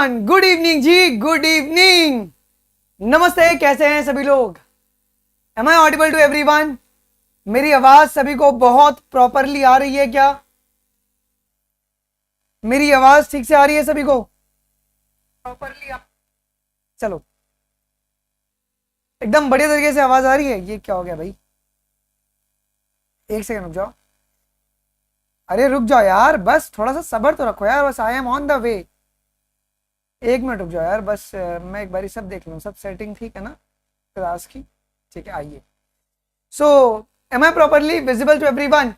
Everyone, good evening जी, good evening, नमस्ते। कैसे हैं सभी लोग? Am I audible to everyone? मेरी आवाज सभी को बहुत प्रॉपरली आ रही है क्या? मेरी आवाज ठीक से आ रही है सभी को प्रॉपरली? चलो, एकदम बढ़िया तरीके से आवाज आ रही है। ये क्या हो गया भाई? एक सेकंड रुक जाओ। अरे रुक जाओ यार, बस थोड़ा सा सब्र तो रखो यार। बस I am on the way. एक मिनट रुक जाओ यार, बस मैं एक बारी सब देख लूँ, सब सेटिंग ठीक है ना क्लास की? ठीक है, आइए। So am I properly visible to everyone?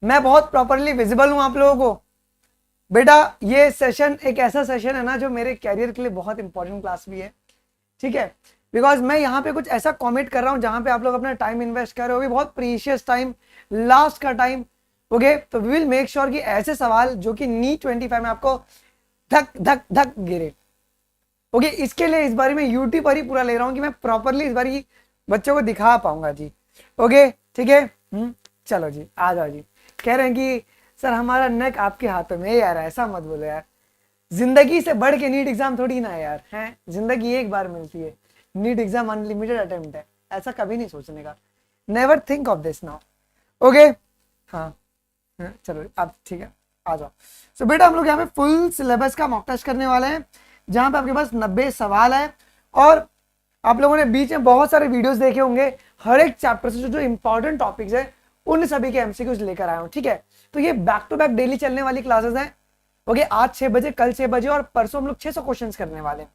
मैं बहुत प्रॉपरली विजिबल हूँ आप लोगों को? बेटा ये सेशन एक ऐसा सेशन है ना जो मेरे कैरियर के लिए बहुत इंपॉर्टेंट क्लास भी है, ठीक है? बिकॉज मैं यहाँ पे कुछ ऐसा कॉमेंट कर रहा हूँ जहाँ पे आप लोग अपना टाइम इन्वेस्ट कर रहे हो, भी बहुत प्रीशियस टाइम, लास्ट का टाइम। ओके, तो वी विल मेक श्योर कि ऐसे सवाल जो कि नीट 25 में आपको धक धक धक गिरे। ओके, इसके लिए इस बारी मैं यूट्यूब पर ही पूरा ले रहा हूँ कि मैं प्रॉपरली इस बारी बच्चों को दिखा पाऊंगा जी। ओके ठीक है, चलो जी, आ जाओ जी। कह रहे हैं कि सर हमारा नेक आपके हाथों में है। यार ऐसा मत बोलो यार, जिंदगी से बढ़ के नीट एग्जाम थोड़ी ना है यार, हैं? जिंदगी एक बार मिलती है, नीट एग्जाम अनलिमिटेड अटेम्प्ट है, ऐसा कभी नहीं सोचने का। Never think of this now. Okay, हाँ चलो आप ठीक है, आ जाओ। सो बेटा हम लोग यहाँ पे फुल सिलेबस का मॉक टेस्ट करने वाले हैं, जहाँ पे आपके पास 90 सवाल है। और आप लोगों ने बीच में बहुत सारे वीडियोस देखे होंगे, हर एक चैप्टर से जो इंपॉर्टेंट टॉपिक्स है उन सभी के एमसीक्यूज लेकर आया हूँ, ठीक है? तो ये बैक टू बैक डेली चलने वाली क्लासेस हैं। ओके, आज 6 बजे, कल 6 बजे और परसों हम लोग 600 क्वेश्चन करने वाले हैं।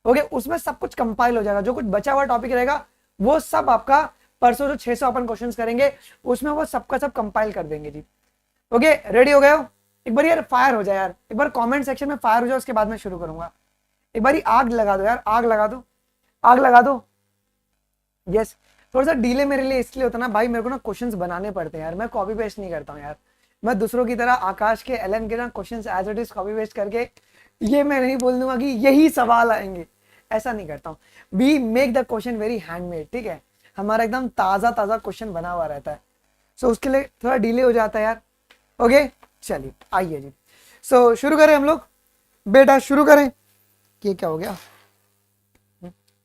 ओके, उसमें सब कुछ कंपाइल हो जाएगा, जो कुछ बचा हुआ टॉपिक रहेगा वो सब आपका परसों जो 600 अपन क्वेश्चन करेंगे उसमें वो सबका सब कंपाइल कर देंगे जी। ओके, रेडी हो गए हो? एक बार यार फायर हो जाए यार, एक बार कमेंट सेक्शन में फायर हो जाओ, उसके बाद मैं शुरू करूंगा। एक बार आग लगा दो यार, आग लगा दो, आग लगा दो। यस, थोड़ा सा डीले मेरे लिए इसलिए होता ना भाई, मेरे को ना क्वेश्चंस बनाने पड़ते हैं यार, मैं कॉपी पेस्ट नहीं करता हूँ यार। मैं दूसरों की तरह आकाश के, एलन के ना questions as it is copy paste करके ये मैं नहीं बोल दूंगा कि यही सवाल आएंगे, ऐसा नहीं करता हूँ। We make the question very handmade, ठीक है? हमारा एकदम ताज़ा ताज़ा क्वेश्चन बना हुआ रहता है, सो उसके लिए थोड़ा डिले हो जाता है यार। ओके चलिए आइए जी, सो शुरू करें हम लोग। बेटा शुरू करें, ये क्या हो गया?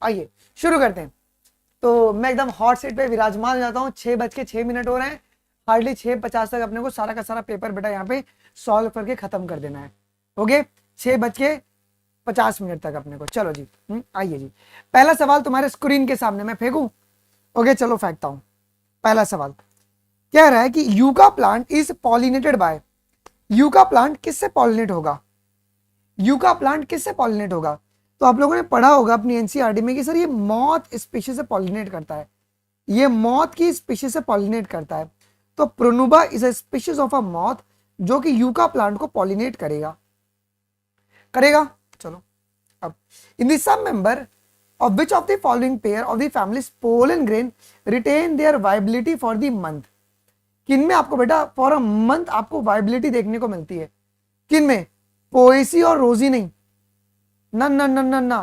आइए शुरू करते हैं। तो मैं एकदम हॉट सीट पे विराजमान हो जाता हूँ। 6:06 हो रहे हैं, हार्डली 6:50 तक अपने को सारा का सारा पेपर बेटा यहाँ पे सॉल्व करके खत्म कर देना है। ओके, 6:50 तक अपने को। चलो जी, आइए जी। पहला सवाल तुम्हारे स्क्रीन के सामने मैं फेंकूं? ओके चलो फेंकता हूं। पहला सवाल कह रहा है कि yucca plant is pollinated bye. Yucca plant किससे पॉलिनेट होगा? यूका प्लांट किससे पॉलिनेट होगा? तो आप लोगों ने पढ़ा होगा अपनी एनसीईआरटी में कि सर ये मॉथ स्पीशीज से पॉलिनेट करता है, ये मॉथ की स्पीशीज से पॉलिनेट करता है। तो pronuba is a species of a moth जो कि यूका प्लांट को पॉलिनेट करेगा। चलो अब, in the some member of which of the following pair of the family's pollen grain retain their viability for the month? किन में आपको बेटा फॉर अ मंथ आपको वाइबिलिटी देखने को मिलती है? किन में? पोएसी और रोजी नहीं, ना ना ना ना ना।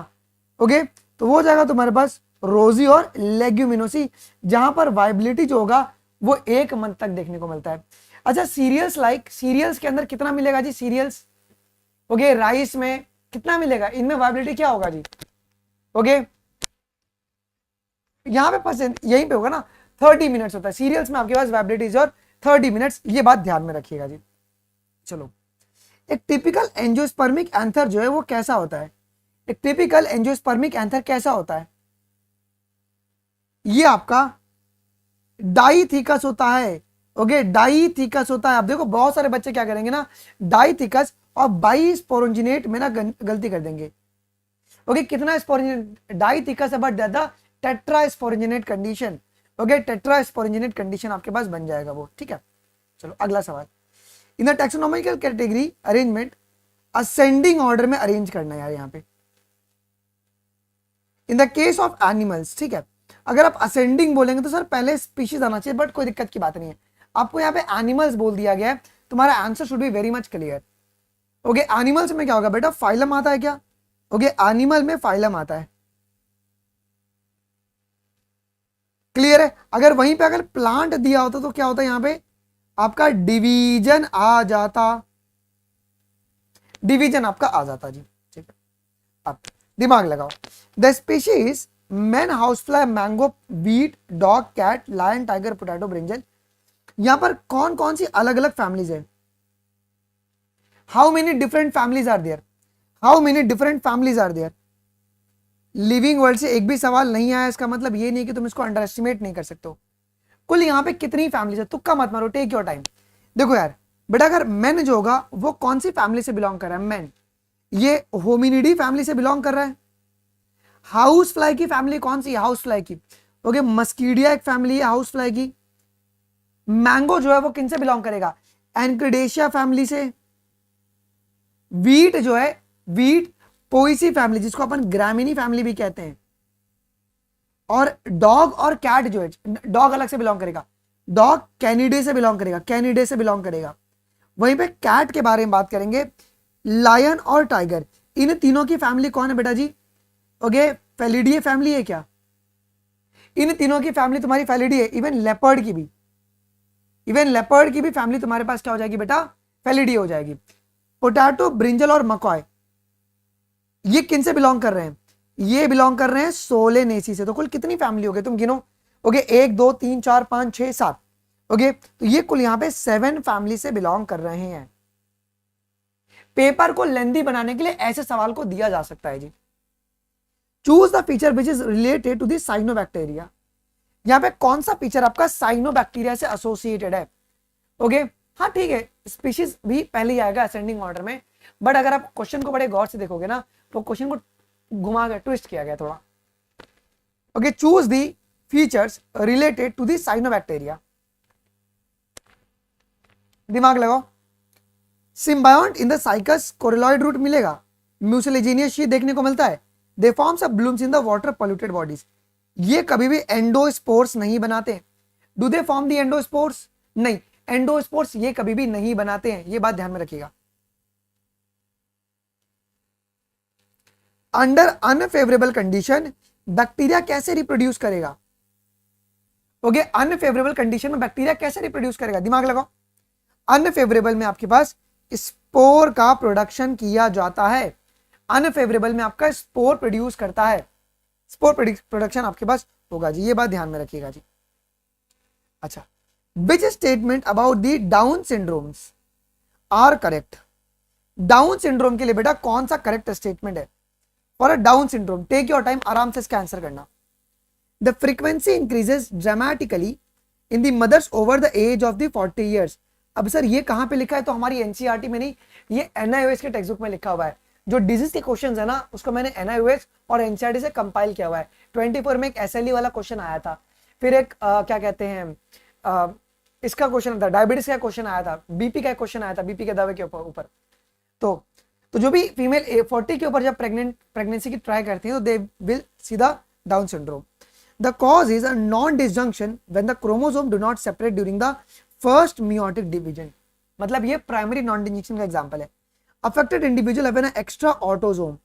ओके, तो वो जाएगा तुम्हारे पास रोजी और लेग्यूमिनोसी, जहां पर वाइबिलिटी जो होगा वो 1 मंथ तक देखने को मिलता है। अच्छा, सीरियल्स लाइक, सीरियल्स के अंदर कितना मिलेगा जी? सीरियल्स, ओके, राइस में कितना मिलेगा? इनमें वाइबिलिटी क्या होगा जी? ओके, यहां पे परसेंट यहीं पे होगा ना, 30 मिनट्स होता है सीरियल्स में आपके पास वाइबिलिटीज और 30 मिनट्स, ये बात ध्यान में रखिएगा जी। चलो, एक टिपिकल एंजियोस्पर्मिक एंथर जो है वो कैसा होता है? एक टिपिकल एंजियोस्पर्मिक एंथर कैसा होता है? ये आपका डाइथिकस होता है। ओके, डाइथिकस होता है। आप देखो बहुत सारे बच्चे क्या करेंगे ना, डाइथिकस और बाइस्पोरोंजिनेट में ना गलती कर देंगे। ओके, कितना sporangiate? Dithecous about the tetrasporangiate condition. Okay, tetrasporangiate condition आपके पास बन जाएगा वो, ठीक है? चलो अगला सवाल। In the taxonomical category arrangement ascending order में अरेंज करना है यार यहाँ पे। In the case of animals, ठीक है, अगर आप असेंडिंग बोलेंगे तो सर पहले स्पीशीज आना चाहिए, बट कोई दिक्कत की बात नहीं है। आपको यहाँ पे एनिमल्स बोल दिया गया है, तुम्हारा answer should be very much clear. Okay, animals में क्या होगा बेटा? फाइलम आता है क्या? ओके, एनिमल में फाइलम आता है, क्लियर है? अगर वहीं पे अगर प्लांट दिया होता तो क्या होता? यहाँ पे आपका डिवीजन आ जाता, डिवीजन आपका आ जाता जी। अब दिमाग लगाओ, the species man, house fly, mango, wheat, dog, cat, lion, tiger, potato, brinjal, यहां पर कौन कौन सी अलग अलग फैमिलीज है? How many different families are there? How many different families are there? Living world से एक भी सवाल नहीं आया, इसका मतलब ये नहीं कि तुम इसको अंडर एस्टिमेट नहीं कर सकते हो। कुल यहाँ पे कितनी फैमिलीज है, तुक्का मत मारो, टेक योर टाइम। देखो यार बेटा, अगर मैन जो होगा वो कौन सी फैमिली से बिलोंग कर रहा है? मैन, ये होमिनिडी फैमिली से बिलोंग कर रहा है। हाउस फ्लाई की फैमिली कौन सी है? हाउस फ्लाई की, ओके, मस्कीडिया एक फैमिली है हाउस फ्लाई की। मैंगो जो है वो किन से बिलोंग करेगा? एनक्रिडेशिया फैमिली से। वीट जो है, वीट पोइसी फैमिली, जिसको अपन ग्रामिनी फैमिली भी कहते हैं। और डॉग और कैट जो है, डॉग अलग से बिलोंग करेगा, डॉग कैनिडे से बिलोंग करेगा, कैनिडे से बिलोंग करेगा। वहीं पे कैट के बारे में बात करेंगे, लायन और टाइगर, इन तीनों की फैमिली कौन है बेटा जी? ओके, फेलिडिये फैमिली है क्या? इन तीनों की फैमिली तुम्हारी फेलिडी है। इवन लेपर्ड की भी, इवन लेपर्ड की भी फैमिली तुम्हारे पास क्या हो जाएगी बेटा? फेलिडी हो जाएगी। पोटैटो, ब्रिंजल और मकॉय, ये किन से बिलोंग कर रहे हैं? ये बिलोंग कर रहे हैं सोलेनेसी से। तो कुल कितनी फैमिली हो गई, तुम गिनो। ओके, 1 2 3 4 5 6 7। ओके, तो ये कुल यहां पे 7 फैमिली से बिलोंग कर रहे हैं। पेपर को लेंदी बनाने के लिए ऐसे सवाल को दिया जा सकता है जी। Choose the feature which is related to the cyanobacteria. यहां पे कौन सा फीचर आपका साइनोबैक्टीरिया से एसोसिएटेड है? ओके, हाँ ठीक है, स्पीशीज भी पहले ही आएगा असेंडिंग ऑर्डर में, बट अगर आप क्वेश्चन को बड़े गौर से देखोगे ना, तो क्वेश्चन को घुमा कर ट्विस्ट किया गया थोड़ा। Okay, choose the features related to the cyanobacteria. दिमाग लगाओ। Symbiont in the Cycas coralloid root मिलेगा, म्यूसिलेजिनियस शीट देखने को मिलता है, they forms a blooms in the water polluted bodies. ये कभी भी एंडोस्पोर्स नहीं बनाते। Do they form the endospores? नहीं, एंडोस्पोर्स ये कभी भी नहीं बनाते हैं, ये बात ध्यान में रखिएगा। अंडर अनफेवरेबल कंडीशन बैक्टीरिया कैसे रिप्रोड्यूस करेगा? ओके, अनफेवरेबल कंडीशन में बैक्टीरिया कैसे रिप्रोड्यूस करेगा? दिमाग लगाओ। अनफेवरेबल में आपके पास स्पोर का प्रोडक्शन किया जाता है। अनफेवरेबल में आपका स्पोर प्रोड्यूस करता है, स्पोर प्रोडक्शन आपके पास होगा जी, ये बात ध्यान में रखिएगा जी। अच्छा, which statement about the Down syndromes are correct? Down syndrome के लिए बेटा कौन सा करेक्ट स्टेटमेंट है? For a Down syndrome, take your time, आराम से इसका आंसर करना। The frequency increases dramatically in the mothers over the age of the 40 years. अब सर ये कहां पे लिखा है? तो हमारी एनसीईआरटी में नहीं, ये एनआईओएस के टेक्स्ट बुक में लिखा हुआ है। जो डिजीज के क्वेश्चंस है ना, उसको मैंने एनआईओएस और एनसीईआरटी से कंपाइल किया हुआ है। 24 में एक एसएलई वाला क्वेश्चन आया था, फिर एक क्या कहते हैं इसका क्वेश्चन था, डायबिटीज का क्वेश्चन आया था, बीपी का क्वेश्चन आया था, बीपी के दवा के ऊपर। तो जो भी फीमेल 40 के ऊपर जब प्रेगनेंसी की ट्राई करती है, तो they will see the Down syndrome. The cause is a non disjunction when the chromosome do not separate during the first meiotic division. मतलब ये प्राइमरी नॉन डिसजंक्शन का एग्जांपल है। Affected individual have an extra autosome,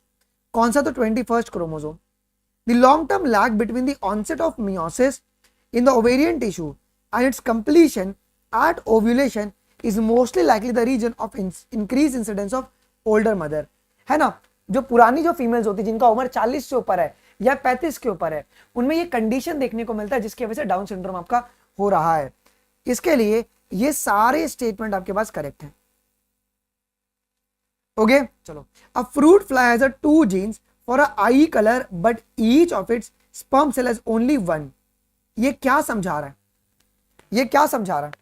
कौन सा? तो 21st chromosome. The long term lag between the onset of meiosis in the ovarian tissue and its completion at ovulation is mostly likely the region of increased incidence of older mother, है ना। जो पुरानी जो females होती है जिनका उम्र 40 से ऊपर है या 35 के ऊपर है, उनमें ये कंडीशन देखने को मिलता है जिसकी वजह से डाउन सिंड्रोम आपका हो रहा है। इसके लिए ये सारे स्टेटमेंट आपके पास करेक्ट हैं। ओके, चलो। A fruit fly has a 2 genes for a eye color but each of its sperm cell has only 1। ये क्या समझा रहा है? ये क्या समझा रहा है?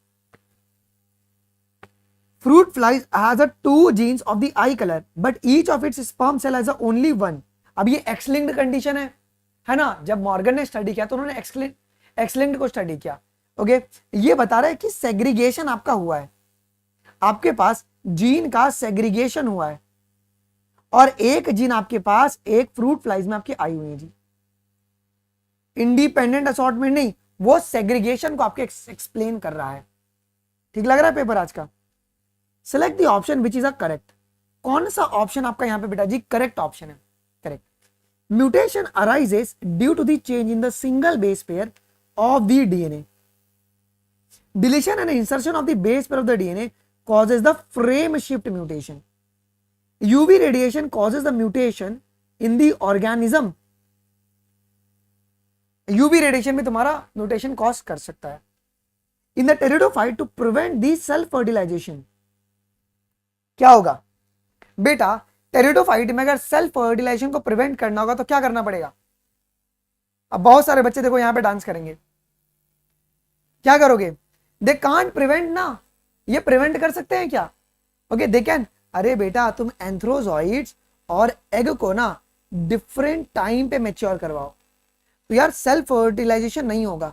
Fruit flies has a 2 genes of the eye color but each of its sperm cell has a only 1। अब ये एक्स लिंक्ड कंडीशन है ना। जब मॉर्गन ने स्टडी किया तो उन्होंने एक्स लिंक्ड को स्टडी किया। ओके, ये बता रहा है कि सेग्रीगेशन आपका हुआ है, आपके पास जीन का सेग्रीगेशन हुआ है, और एक जीन आपके पास एक फ्रूट फ्लाइज में आपकी आई हुई है जी। इंडिपेंडेंट असॉर्टमेंट नहीं, वो सेग्रीगेशन को आपके एक्सप्लेन कर रहा है। ठीक लग रहा है पेपर आज का? Select the option which is a correct. कौन सा ऑप्शन आपका यहां पे बेटा जी करेक्ट ऑप्शन है? Correct. Mutation arises due to the change in the single base pair of the DNA. Deletion and insertion of the base pair of the DNA causes the frame shift mutation. UV radiation causes the mutation in the organism. UV radiation भी तुम्हारा mutation cause कर सकता है। In the pteridophyte to prevent the self fertilisation, क्या होगा बेटा, pteridophyte में अगर सेल्फ फर्टिलाइजेशन को प्रिवेंट करना होगा तो क्या करना पड़ेगा। अब बहुत सारे बच्चे देखो यहां पे डांस करेंगे, क्या करोगे, दे कांट प्रिवेंट ना, ये प्रिवेंट कर सकते हैं क्या, ओके दे कैन। अरे बेटा तुम एंथ्रोजॉइड्स और एग को ना डिफरेंट टाइम पे मैच्योर करवाओ तो यार सेल्फ फर्टिलाइजेशन नहीं होगा।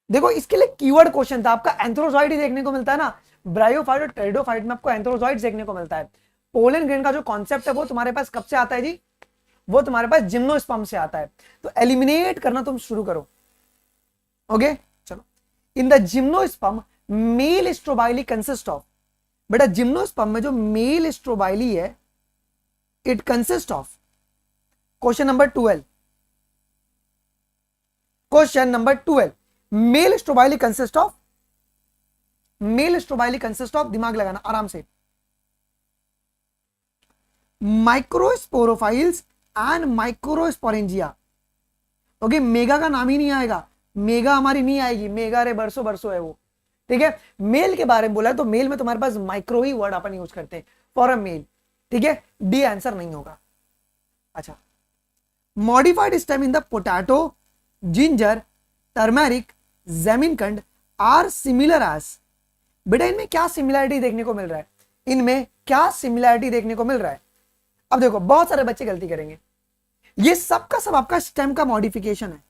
देखो इसके लिए कीवर्ड क्वेश्चन था आपका, एंथ्रोजॉइड ही देखने को मिलता है ना, ब्रायोफाइट और टेरिडोफाइट में आपको एंथ्रोजॉइड देखने को मिलता है। पोलन ग्रेन का जो कॉन्सेप्ट है वो तुम्हारे पास कब से आता है जी, वो तुम्हारे पास जिम्नोस्पर्म से आता है। तो एलिमिनेट करना तुम शुरू करो, ओके चलो। In the gymnosperm male strobili consist of, बेटा जिम्नोस्पर्म में जो मेल स्ट्रोबाइली है it consist of, question number 12, question number 12, male strobili consist of, male strobili consist of, दिमाग लगाना आराम से, microsporophylls and microsporangia. Okay mega का नाम ही नहीं आएगा, मेगा हमारी नहीं आएगी, मेगा रे बरसों बरसों है वो, ठीक है। मेल के बारे में बोला है तो मेल में तुम्हारे पास माइक्रो ही वर्ड अपन यूज करते हैं फॉर अ मेल, ठीक है, डी आंसर नहीं होगा। अच्छा, modified stem in the potato, ginger, turmeric, zaminkand are similar as, बेटा इनमें क्या सिमिलरिटी देखने को मिल रहा है, इनमें क्या सिमिलरिटी देखने को मिल रहा है। अब देखो बहुत सारे बच्चे गलती करेंगे, ये सब का सब आपका स्टेम का मॉडिफिकेशन है,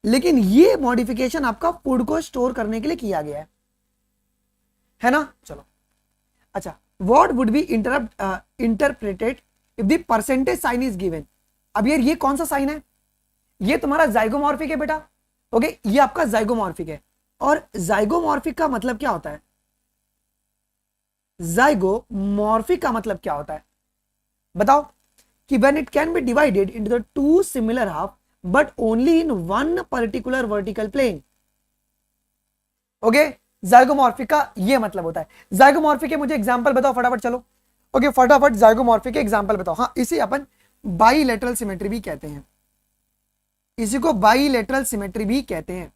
लेकिन ये मॉडिफिकेशन आपका फूड को स्टोर करने के लिए किया गया है ना। चलो अच्छा, what would be interpreted if the percentage sign is given. अब ये कौन सा साइन है, ये तुम्हारा जाइगोमॉर्फिक है बेटा, ओके ये आपका जाइगोमॉर्फिक है। और जाइगोमॉर्फिक का मतलब क्या होता है, जाइगोमॉर्फिक का मतलब क्या होता है बताओ, कि when it can be divided into the two similar half but only in one particular vertical plane, okay zygomorphic का ये मतलब होता है। जाइगोमॉर्फिक के मुझे एग्जांपल बताओ फटाफट, चलो ओके फटाफट जाइगोमॉर्फिक के एग्जांपल बताओ। हाँ इसी अपन बाईलेटरल सिमेट्री भी कहते हैं, इसी को बाईलेटरल सिमेट्री भी कहते हैं।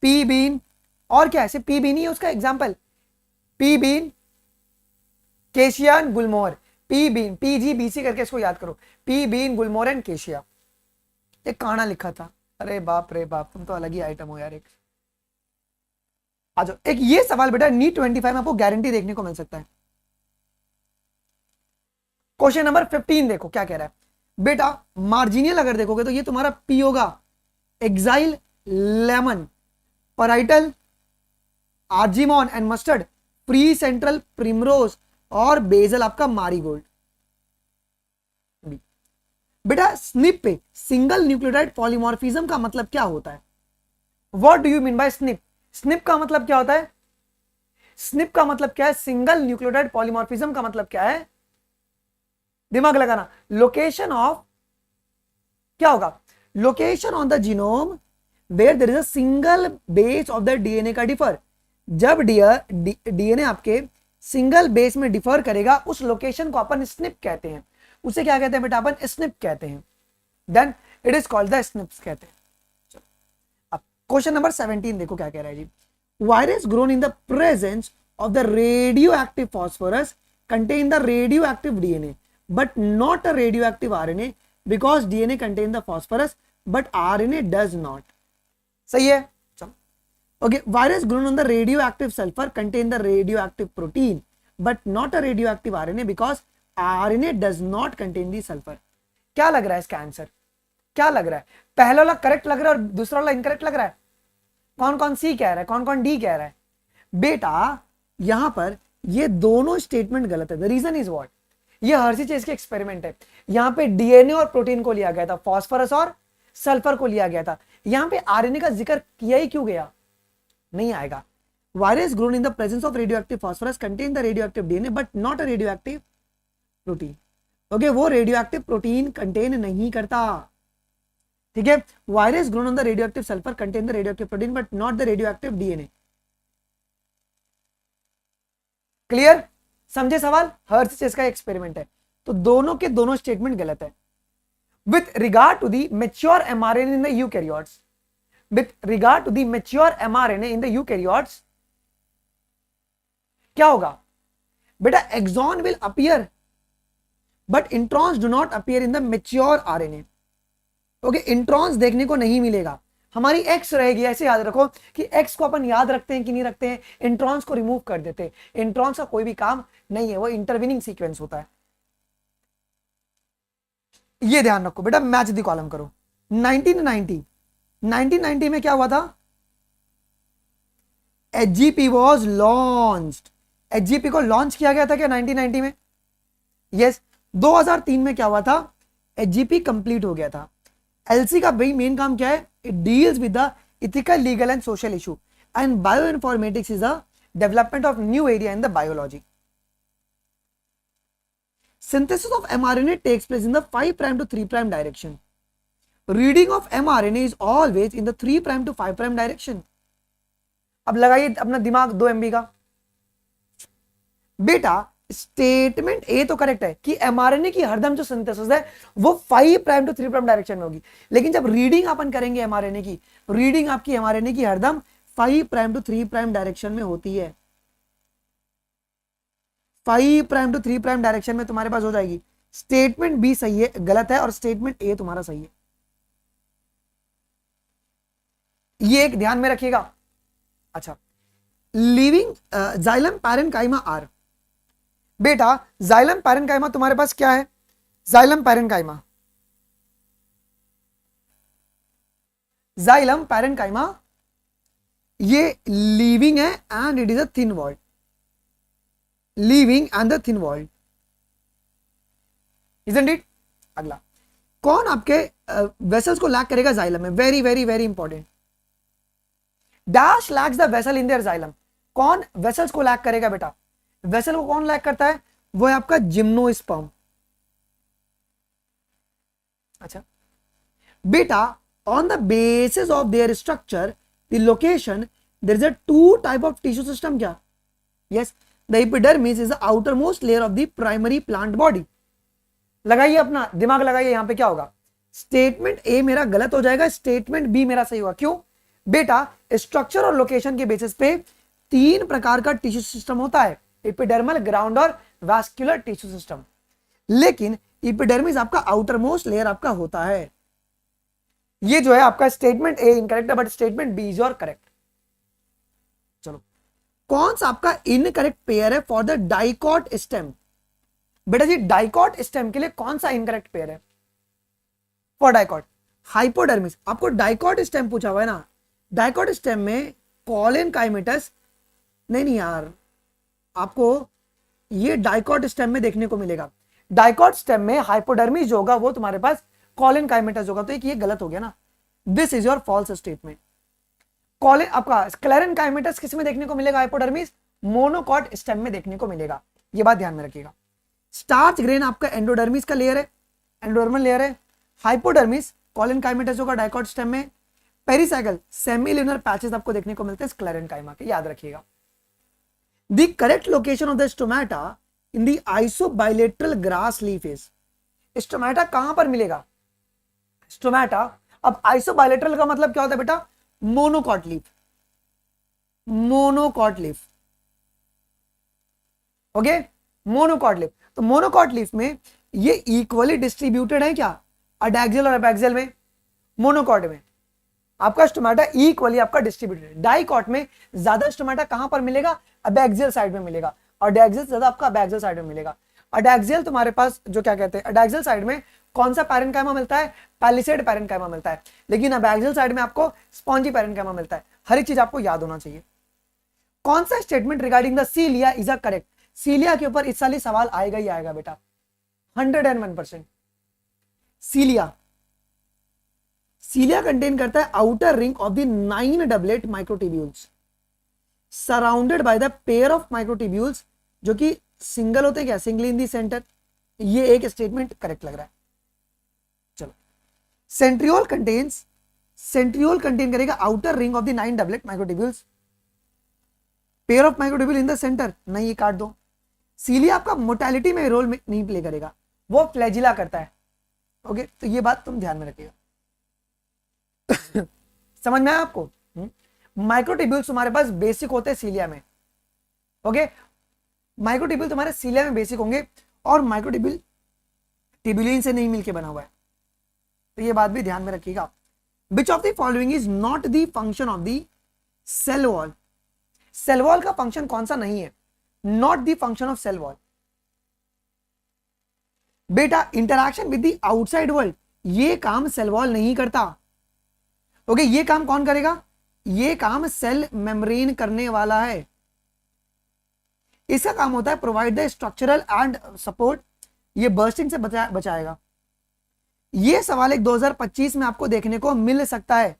पी बीन और क्या, ऐसे पी बीन ही है उसका example, pea bean, cassia, gulmohar, pea bean, PGBC करके इसको याद करो, pea bean, gulmohar and cassia. एक काना लिखा था, अरे बाप रे बाप तुम तो अलग ही आइटम हो यार। एक आ जाओ, एक ये सवाल बेटा नीट 25 में आपको गारंटी देखने को मिल सकता है। क्वेश्चन नंबर 15 देखो क्या कह रहा है बेटा, मार्जिनियल अगर देखोगे तो ये तुम्हारा पी होगा, axile, lemon, parietal, Argemone and mustard, free central, primrose और बेजल आपका मारीगोल्ड। बेटा स्निप पे सिंगल न्यूक्लियोटाइड पॉलीमॉर्फिज्म का मतलब क्या होता है, what do you mean by snip, snip का मतलब क्या होता है, स्निप का मतलब क्या है, सिंगल न्यूक्लियोटाइड पॉलीमॉर्फिज्म का मतलब क्या है, दिमाग लगाना, लोकेशन ऑफ, क्या होगा, location on the genome where there is a single base of the DNA का डिफर, जब डीएनए आपके सिंगल बेस में डिफर करेगा उस लोकेशन को अपन स्निप कहते हैं, उसे क्या कहते हैं बेटा, अपन स्निप कहते हैं, then it is called the snips कहते हैं। चलो अब क्वेश्चन नंबर 17 देखो क्या कह रहा है जी, virus grown in the presence of the radio active phosphorus contain the radio active DNA but not a radio active RNA because DNA contain the phosphorus but RNA does not, सही है। चलो okay, virus grown on the radio active sulphur contain the radio active protein but not a radio active RNA because RNA does not contain the sulphur. क्या लग रहा है इसका answer, क्या लग रहा है, पहला वाला करेक्ट लग रहा है और दूसरा वाला इनकरेक्ट लग रहा है, कौन कौन सी कह रहा है, कौन कौन डी कह रहा है बेटा, यहां पर ये दोनों स्टेटमेंट गलत है। द रीजन इज व्हाट, ये हर्षी चेज के एक्सपेरिमेंट है, यहां पे डीएनए और प्रोटीन को लिया गया था, फॉस्फोरस और सल्फर को लिया गया था, यहां पे आरएनए का जिक्र किया ही क्यों गया, नहीं आएगा। Virus grown in the presence of radioactive phosphorus contain the radioactive DNA but not a radioactive protein, okay वो रेडियोएक्टिव प्रोटीन कंटेन नहीं करता, ठीक है। Virus grown on the radioactive sulphur contain the radioactive protein but not the radioactive DNA, clear. समझे सवाल? हर्शिचेस का experiment है, तो दोनों के दोनों स्टेटमेंट गलत है। With regard to the mature mRNA in the eukaryotes, with regard to the mature mRNA in the eukaryotes क्या होगा बेटा? Exon will appear but introns do not appear in the mature RNA. Okay, introns देखने को नहीं मिलेगा, हमारी x रहेगी। ऐसे याद रखो कि एक्स को अपन याद रखते हैं कि नहीं रखते हैं, इंट्रॉन्स को रिमूव कर देते हैं। इंट्रॉन्स का कोई भी काम नहीं है, वो इंटरविनिंग सीक्वेंस होता है। ये ध्यान रखो बेटा, मैच द कॉलम करो। 1990 में क्या हुआ था? HGP was launched. एचजीपी को लॉन्च किया गया था क्या 1990 में? यस। 2003 में क्या हुआ था? एचजीपी कंप्लीट हो गया था। एलसी का भाई मेन काम क्या है? It deals with the ethical, legal and social issue, and bioinformatics is a development of new area in the biology. Synthesis of mRNA takes place in the 5' to 3' direction. Reading of mRNA is always in the 3' to 5' direction. अब लगाइए अपना दिमाग 2 MB का। बेटा statement A तो correct है कि mRNA की हरदम जो सिंथेसिस है वो 5' to 3' डायरेक्शन में होगी, लेकिन जब रीडिंग अपन करेंगे mRNA की, रीडिंग आपकी mRNA की हरदम 5' to 3' डायरेक्शन में होती है। 5' to 3' डायरेक्शन में तुम्हारे पास हो जाएगी। स्टेटमेंट बी सही है, गलत है, और स्टेटमेंट ए तुम्हारा सही है। ये एक ध्यान में रखिएगा। अच्छा, लिविंग जाइलम पैरेन्काइमा आर। बेटा जाइलम पैरेन्काइमा तुम्हारे पास क्या है? जाइलम पैरेन्काइमा, जाइलम पैरेन्काइमा ये लिविंग है and it is a thin walled, living and the thin walled, isn't it? अगला, कौन आपके वेसल्स को लैक करेगा जाइलम में? Very very very important. Dash lacks the vessel in their xylem. कौन vessels को लैक करेगा बेटा? वेसल को कौन लैक करता है? वो है आपका जिम्नोस्पर्म। अच्छा बेटा, on the basis of their structure, the location, there is a 2 type of tissue system. क्या? Yes, the epidermis is the outer most layer of the primary plant body. लगाइए अपना दिमाग लगाइए, यहां पे क्या होगा? स्टेटमेंट ए मेरा गलत हो जाएगा, स्टेटमेंट बी मेरा सही होगा। क्यों? बेटा स्ट्रक्चर और लोकेशन के बेसिस पे 3 प्रकार का टिश्यू सिस्टम होता है, एपिडर्मल, ग्राउंड और वास्कुलर टिश्यू सिस्टम, लेकिन एपिडर्मिस आपका आउटर मोस्ट लेयर आपका होता है। ये जो है आपका स्टेटमेंट ए इनकरेक्ट है, but statement B is your correct. चलो, कौन सा आपका इनकरेक्ट पेयर है फॉर द डाइकॉट स्टेम? बेटा जी डाइकॉट स्टेम के लिए कौन सा इनकरेक्ट पेयर है फॉर डाइकॉट? हाइपोडर्मिस। आपको डाइकॉट स्टेम पूछा हुआ है ना, डाइकॉट स्टेम में कॉलन काइमेटस नहीं यार, आपको ये डाइकॉट स्टेम में देखने को मिलेगा। डाइकॉट स्टेम में हाइपोडर्मिस जो होगा वो तुम्हारे पास कॉलन काइमेटस होगा, तो ये गलत हो गया ना। This is your false statement. कॉलन आपका स्क्लेरन काइमेटस किस में देखने को मिलेगा? हाइपोडर्मिस मोनोकॉट स्टेम में देखने को मिलेगा, ये बात ध्यान में रखिएगा। स्टार्च ग्रेन आपका एंडोडर्मिस का लेयर है, एंडोडर्मल लेयर है। हाइपोडर्मिस कॉलन काइमेटस होगा डाइकॉट स्टेम में। पेरिसाइकल सेमील्यूनर पैचेस आपको देखने को मिलते हैं स्क्लेरेनकाइमा के, याद रखिएगा। The correct location of the stomata in the isobilateral grass leaf is. Stomata कहां पर मिलेगा? स्टोमेटा, अब आइसोबाइलेटरल का मतलब क्या होता है बेटा? Monocot leaf, monocot leaf. Okay, monocot leaf. तो मोनोकॉट लीफ में ये इक्वली डिस्ट्रीब्यूटेड है क्या? अडैक्सियल और एबैक्सियल में। मोनोकॉट में आपका स्टोमेटा इक्वली आपका डिस्ट्रीब्यूटेड। डाइकॉट में ज्यादा स्टोमेटा कहां पर मिलेगा? अबैक्सियल साइड में मिलेगा, और अडैक्सियल ज्यादा आपका अबैक्सियल साइड में मिलेगा। अडैक्सियल तुम्हारे पास जो क्या कहते हैं, अडैक्सियल साइड में कौन सा पैरेन्काइमा मिलता है? पैलिसेड पैरेन्काइमा मिलता है, लेकिन अबैक्सियल साइड में आपको स्पॉन्जी पैरेन्काइमा मिलता है। हर एक चीज आपको याद होना चाहिए। कौन सा statement regarding the cilia is a correct? Cilia के ऊपर इस साल ही सवाल आएगा ही आएगा बेटा, 101%। सीलिया, सीलिया कंटेन करता है outer ring of the 9 doublet microtubules surrounded by the pair of microtubules, जो कि सिंगल होते हैं क्या? Single in the centre. ये एक स्टेटमेंट करेक्ट लग रहा है। चलो, सेंट्रियोल कंटेन्स, सेंट्रियोल कंटेन करेगा outer ring of the 9 doublet microtubules, pair of microtubule in the centre. नहीं, ये काट दो। सीलिया आपका मोटेलिटी में रोल नहीं प्ले करेगा, वो फ्लैजिला करता है। ओके, तो ये बात तुम ध्यान में रखिएगा। समझ में आया आपको? माइक्रोट्यूब्यूल्स तुम्हारे पास बेसिक होते हैं सीलिया में। ओके, माइक्रोट्यूब्यूल तुम्हारे सीलिया में बेसिक होंगे, और माइक्रोट्यूब्यूल ट्यूबुलिन से नहीं मिलके बना हुआ है, तो ये बात भी ध्यान में रखिएगा। Which of the following is not the function of the cell wall? Cell wall का फंक्शन कौन सा नहीं है? Not the function of cell wall. बेटा interaction with the outside world, ये काम सेल वॉल नहीं करता। ओके, ये काम कौन करेगा? ये काम सेल मेम्ब्रेन करने वाला है। इसका काम होता है provide the structural and support, ये बर्स्टिंग से बचाएगा। ये सवाल एक 2025 में आपको देखने को मिल सकता है।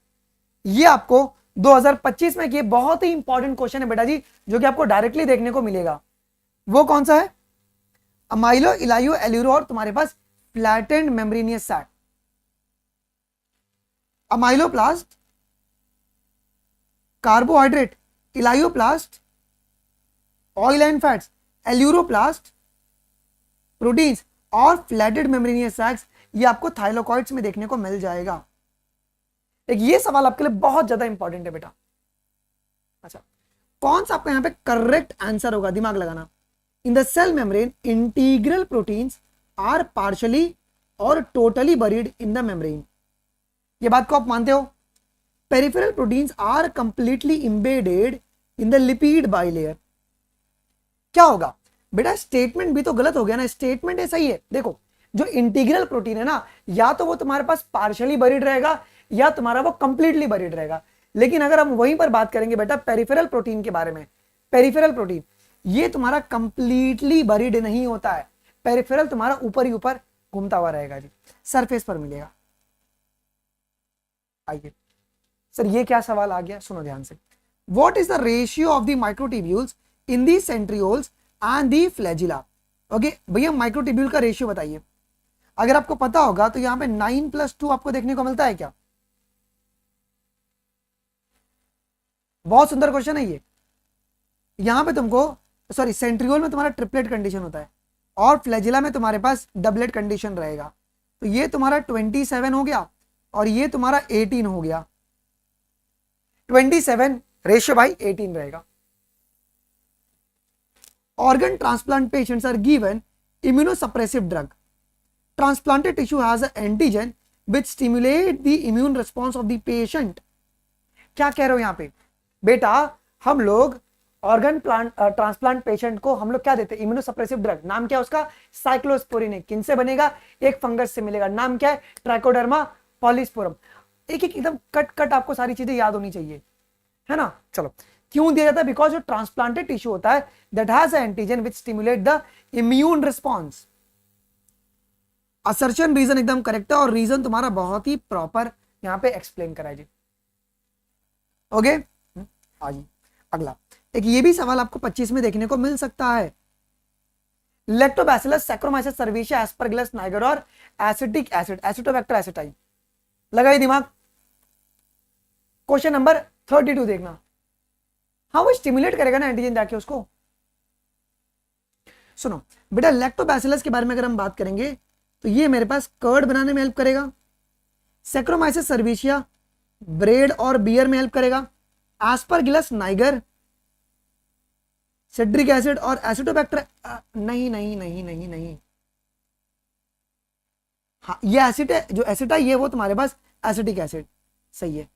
ये आपको 2025 में, ये बहुत ही इंपॉर्टेंट क्वेश्चन है बेटा जी, जो कि आपको डायरेक्टली देखने को मिलेगा। वो कौन सा है? अमाइलो इलायो एल्यूरो, और तुम्हारे पास flattened membranous sac. Amyloplast, carbohydrate, elaioplast, oil and fats, aleuroplast, proteins और फ्लैटेड मेम्ब्रेनियस सैक्स, ये आपको थाइलाकोइड्स में देखने को मिल जाएगा। एक ये सवाल आपके लिए बहुत ज्यादा इंपॉर्टेंट है बेटा। अच्छा, कौन सा आपका यहां पे करेक्ट आंसर होगा? दिमाग लगाना। In the cell membrane integral proteins are partially और totally buried in the membrane. ये बात को आप मानते हो? Peripheral proteins are completely embedded in the lipid bilayer. क्या होगा बेटा? स्टेटमेंट भी तो गलत हो गया ना, स्टेटमेंट है सही है। देखो, जो इंटीग्रल प्रोटीन है ना, या तो वो तुम्हारे पास पार्शियली बरीड रहेगा, या तुम्हारा वो कंप्लीटली बरीड रहेगा। लेकिन अगर हम वहीं पर बात करेंगे बेटा पेरिफेरल प्रोटीन के बारे में, पेरिफेरल प्रोटीन ये तुम्हारा कंप्लीटली बरीड नहीं होता है। पेरिफेरल तुम्हारा ऊपर ही ऊपर घूमता हुआ रहेगा जी, सरफेस पर मिलेगा। आइए सर, ये क्या सवाल आ गया, सुनो ध्यान से। What is the ratio of the microtubules in the centrioles and the flagella? Okay भैया, माइक्रोट्यूब्यूल का रेशियो बताइए। अगर आपको पता होगा तो यहां पे 9+2 आपको देखने को मिलता है क्या? बहुत सुंदर क्वेश्चन है ये। यहां पे तुमको, सॉरी, सेंट्रियोल में तुम्हारा ट्रिपलेट कंडीशन होता है, और फ्लैजिला में तुम्हारे पास डबलेट कंडीशन रहेगा। तो ये तुम्हारा 27 हो गया, और ये तुम्हारा 18 हो गया। 27 रेशियो बाई 18 रहेगा। Organ transplant patients are given immunosuppressive drug. Transplanted tissue has an antigen which stimulate the immune response of the patient. क्या कह रहे हो यहाँ पे बेटा? हम लोग ऑर्गन ट्रांसप्लांट पेशेंट को हम लोग क्या देते हैं? Immunosuppressive drug. नाम क्या है उसका? साइक्लोस्पोरिन। किन से बनेगा? एक फंगस से मिलेगा। नाम क्या है? Trichoderma polysporum. एक एक एकदम कट कट आपको सारी चीजें याद होनी चाहिए, है ना? चलो, क्यों दिया जाता है? बिकॉज जो ट्रांसप्लांटेड टिश्यू होता है that has antigen which stimulate the immune response. Assertion reason एकदम करेक्ट है, और रीजन तुम्हारा बहुत ही प्रॉपर यहां पे एक्सप्लेन करा है जी। ओके, आइए अगला। एक ये भी सवाल आपको 25 में देखने को मिल सकता है। लैक्टोबैसिलस सैक्रोमाइसिस सर्विशिया एस्परगिलस नाइगर और एसिटिक एसिड एसिटोबैक्टर एसिटाइन। लगाइए दिमाग। क्वेश्चन नंबर 32 देखना। हाँ, वो स्टिमुलेट करेगा ना एंटीजन जाके उसको। सुनो बेटा, लैक्टोबैसिलस के बारे में अगर हम बात करेंगे तो ये मेरे पास कर्ड बनाने में हेल्प करेगा। सैक्रोमाइसिस सर्विशिया ब्रेड और बियर में हेल्प करेगा। एस्परगिलस नाइगर सिट्रिक एसिड और एसिटोबैक्टर नहीं नहीं नहीं नहीं नहीं, हाँ ये एसिड है, जो एसिड है ये वो तुम्हारे पास एसिटिक एसिड। सही है,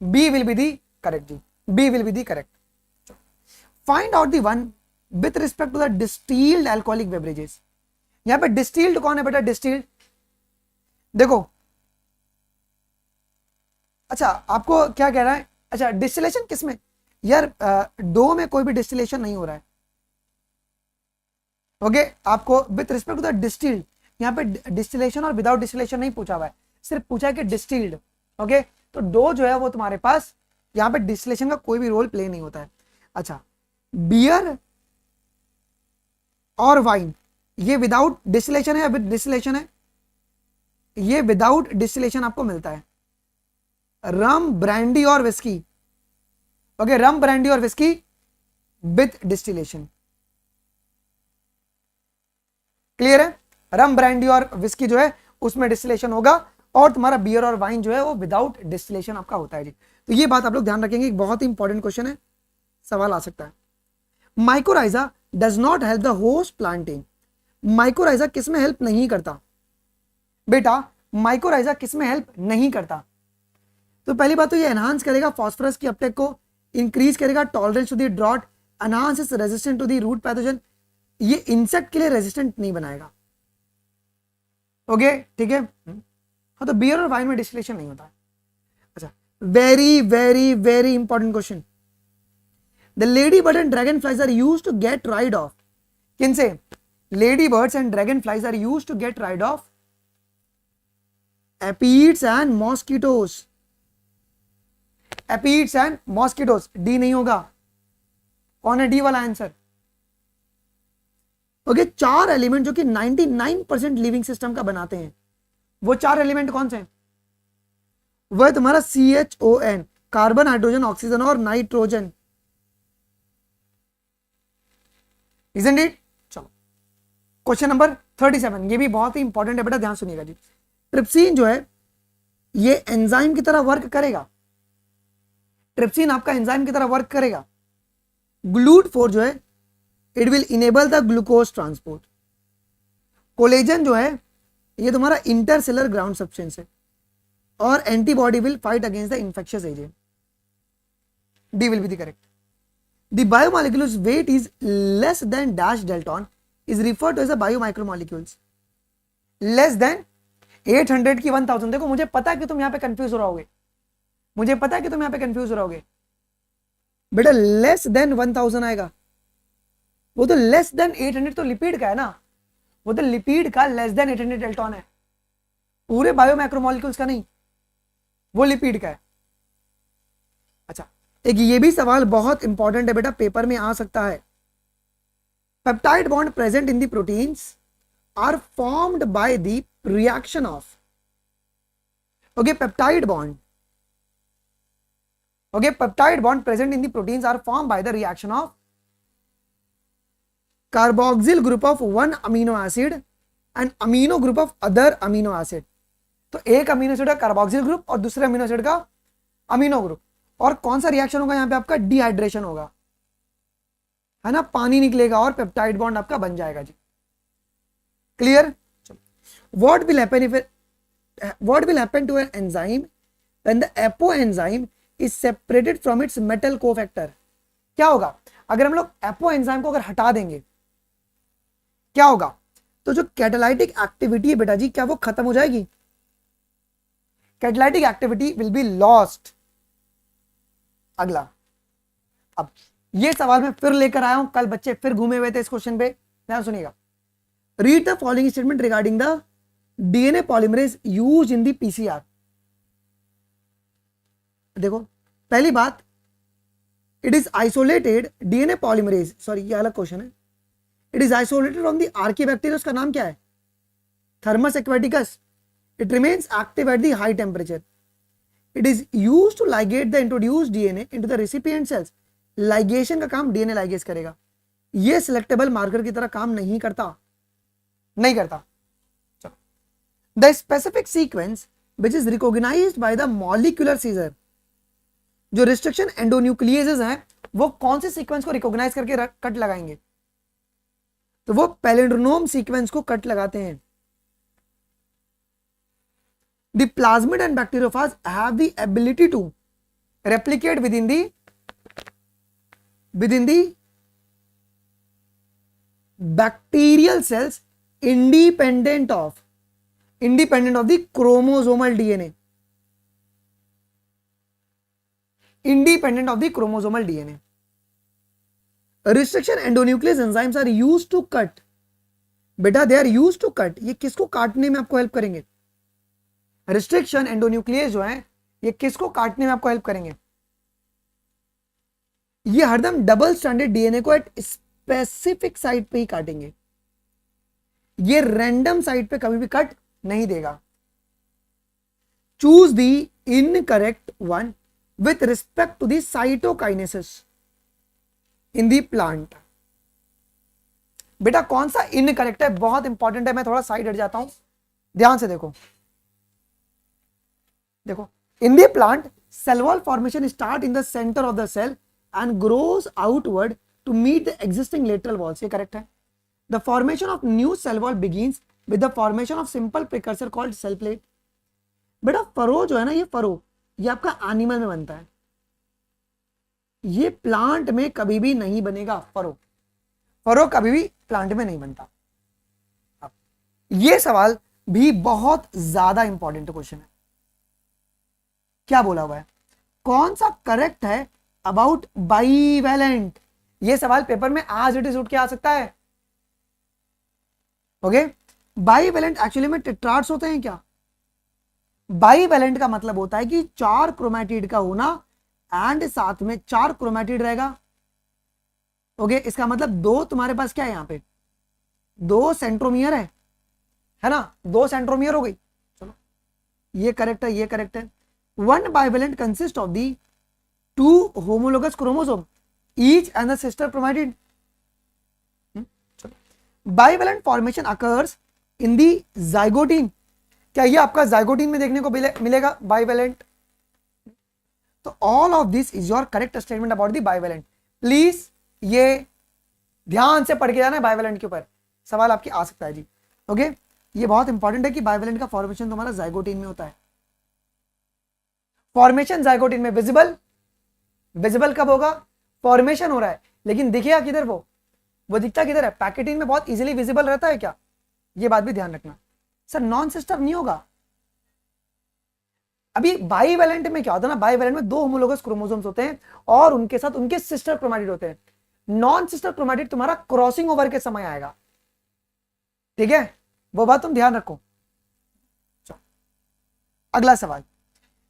B will be the correct जी, B will be the correct. Find out the one with respect to the distilled alcoholic beverages. यहां पे डिस्टिल्ड कौन है बेटा? डिस्टिल्ड देखो, अच्छा आपको क्या कह रहा है? अच्छा, डिस्टिलेशन किसमें यार? डो में कोई भी डिस्टिलेशन नहीं हो रहा है। ओके, आपको with respect to the distilled, यहाँ पे डिस्टिलेशन और विदाउट डिस्टिलेशन नहीं पूछा हुआ है, सिर्फ पूछा है कि डिस्टिल्ड। ओके, तो डो जो है वो तुम्हारे पास यहाँ पे डिस्टिलेशन का कोई भी रोल प्ले नहीं होता है। अच्छा, बियर और वाइन ये विदाउट डिस्टिलेशन है या विद डिस्टिलेशन है? ये विदाउट डिस्टिलेशन आपको मिलता है। रम, ब्रांडी और विस्की, ओके, रम, ब्रांडी और विस्की विद डिस्टिलेशन। क्लियर है? रम, ब्रांडी और विस्की जो है उसमें डिस्टिलेशन होगा, और तुम्हारा बियर और वाइन जो है वो विदाउट डिस्टिलेशन आपका होता है जी। तो ये बात आप लोग ध्यान रखेंगे, एक बहुत ही इंपॉर्टेंट क्वेश्चन है, सवाल आ सकता है। Mycorrhiza does not help the host planting. Mycorrhiza किस में हेल्प नहीं करता बेटा? माइकोराइजा किस में हेल्प नहीं करता? तो पहली बात तो ये एनहांस करेगा फॉस्फोरस की अपटेक को, इंक्रीज करेगा tolerance to the drought, enhance is resistant to the root pathogen. ये इंसेक्ट के लिए रेजिस्टेंट नहीं बनाएगा। ओके ठीक है। हाँ, तो बियर और वाइन में डिस्टिलेशन नहीं होता है। अच्छा, very very very important question. The lady bird and dragon flies are use to get rid of, किन से? Lady birds and dragon flies are use to get rid of aphids and mosquitoes. Aphids and mosquitoes, D नहीं होगा। कौन है D वाला answer? Okay, चार element जो कि 99% लिविंग सिस्टम का बनाते हैं, वो चार एलिमेंट कौन से हैं? वह तुम्हारा CHON, कार्बन, हाइड्रोजन, ऑक्सीजन और नाइट्रोजन। Isn't it? चलो क्वेश्चन नंबर 37, ये भी बहुत ही इंपॉर्टेंट है बेटा, ध्यान सुनिएगा जी। ट्रिप्सिन जो है ये एंजाइम की तरह वर्क करेगा। ट्रिप्सिन आपका एंजाइम की तरह वर्क करेगा। GLUT4 जो है it will enable the glucose transport. Collagen जो है ये तुम्हारा इंटरसेलर ग्राउंड सब्सटेंस है, और antibody will fight against the infectious agent. D will be the correct. The biomolecules weight is less than dash delton is referred to as a biomicromolecules. Less than 800 की 1000। देखो मुझे पता है कि तुम यहां पे कंफ्यूज हो रहोगे, मुझे पता है कि तुम यहां पे कंफ्यूज हो रहोगे बेटा। लेस देन 1000 आएगा, वो तो लेस देन 800 तो लिपिड का है ना, वो तो लिपिड का लेस देन 800 डेल्टॉन है, पूरे बायोमाइक्रोमोलिक्यूल्स का नहीं, वो लिपिड का है। अच्छा, एक ये भी सवाल बहुत इंपॉर्टेंट है बेटा, पेपर में आ सकता है। Peptide bond present in the proteins are formed by the reaction of, okay, peptide bond, okay, peptide bond present in the proteins are formed by the reaction of carboxyl group of one amino acid and amino group of other amino acid. तो एक amino acid का carboxyl group और दूसरे amino acid का amino group, और कौन सा reaction होगा यहां पे? आपका डिहाइड्रेशन होगा, है ना, पानी निकलेगा और पेप्टाइड बॉन्ड आपका बन जाएगा जी। Clear? What will happen to an enzyme when the apoenzyme is separated from its metal cofactor? क्या होगा अगर हम लोग एपो एंजाइम को अगर हटा देंगे, क्या होगा? तो जो कैटालाइटिक एक्टिविटी है बेटा जी, क्या वो खत्म हो जाएगी? Catalytic activity will be lost. अगला, अब ये सवाल मैं फिर लेकर आया हूं, कल बच्चे फिर घूमे हुए थे इस क्वेश्चन पे, ध्यान सुनिएगा। Read the following statement regarding the DNA polymerase used in the PCR. देखो पहली बात, it is isolated DNA polymerase, sorry ये अलग क्वेश्चन है। It is isolated from the archaebacteria, उसका नाम क्या है? Thermus aquaticus. It remains active at the high temperature. It is used to ligate the introduced DNA into the recipient cells. Ligation का काम DNA ligase करेगा। ये selectable marker की तरह काम नहीं करता, नहीं करता। चलो, the specific sequence which is recognized by the molecular seizure, जो restriction endonucleases हैं, वो कौन से सीक्वेंस को रिकॉग्नाइज करके कट लगाएंगे? तो वो पैलिंड्रोम सीक्वेंस को कट लगाते हैं। The plasmid and bacteriophage have the ability to replicate within the bacterial cells independent of the chromosomal DNA. Independent of the chromosomal DNA. Restriction endonuclease enzymes are used to cut. बेटा they are used to cut. ये किसको काटने में आपको help करेंगे? Restriction endonuclease जो है ये किसको काटने में आपको हेल्प करेंगे? ये हरदम डबल स्ट्रैंडेड डीएनए को एट स्पेसिफिक साइट पे ही काटेंगे, ये रैंडम साइट पे कभी भी कट नहीं देगा। Choose the incorrect one with respect to the cytokinesis in the plant. बेटा कौन सा इनकरेक्ट है, बहुत इंपॉर्टेंट है, मैं थोड़ा साइड हट जाता हूं, ध्यान से देखो। देखो, इन the plant cell wall formation start in the center of the cell and grows outward to meet the existing lateral walls, ये करेक्ट है। The formation of new cell wall begins with the formation of simple precursor called cell plate। बेटा furrow जो है ना, ये furrow ये आपका animal में बनता है, ये प्लांट में कभी भी नहीं बनेगा। फरो फरो कभी भी प्लांट में नहीं बनता। अब ये सवाल भी बहुत ज्यादा इंपॉर्टेंट क्वेश्चन है। क्या बोला हुआ है, कौन सा करेक्ट है अबाउट बाईवैलेंट? ये सवाल पेपर में आज इट इज उठ के आ सकता है। ओके, बाईवैलेंट एक्चुअली में टेट्राड्स होते हैं क्या? बाईवैलेंट का मतलब होता है कि 4 क्रोमैटिड का होना एंड साथ में 4 क्रोमैटिड रहेगा। ओके, इसका मतलब 2 तुम्हारे पास क्या है, यहां पे 2 सेंट्रोमियर है ना, 2 सेंट्रोमियर हो गई। चलो, ये करेक्ट है, ये करेक्ट है। One bivalent consists of the 2 homologous chromosome, each and the sister chromatid. Bivalent formation occurs in the zygote। क्या ये आपका zygote में देखने को मिलेगा bivalent? तो all of this is your correct statement about the bivalent। Please ये ध्यान से पढ़ के जाना है, bivalent के ऊपर सवाल आपकी आ सकता है जी। ओके, ये बहुत इंपॉर्टेंट है कि bivalent का फॉर्मेशन तुम्हारा zygote में होता है। फॉर्मेशन जाइगोटिन में विजिबल, विजिबल कब होगा, फॉर्मेशन हो रहा है लेकिन दिखेगा किधर, वो दिखता किधर है, पैकेटिन में बहुत इजीली विजिबल रहता है क्या, ये बात भी ध्यान रखना। सर नॉन सिस्टर नहीं होगा। अभी बाईवैलेंट में क्या होता है ना, बाईवैलेंट में 2 होमोलोगस क्रोमोसोम्स होते हैं और उनके साथ उनके सिस्टर क्रोमैटिड होते हैं। नॉन सिस्टर क्रोमैटिड तुम्हारा क्रॉसिंग ओवर के समय आएगा, ठीक है, वो बात तुम ध्यान रखो। अगला सवाल,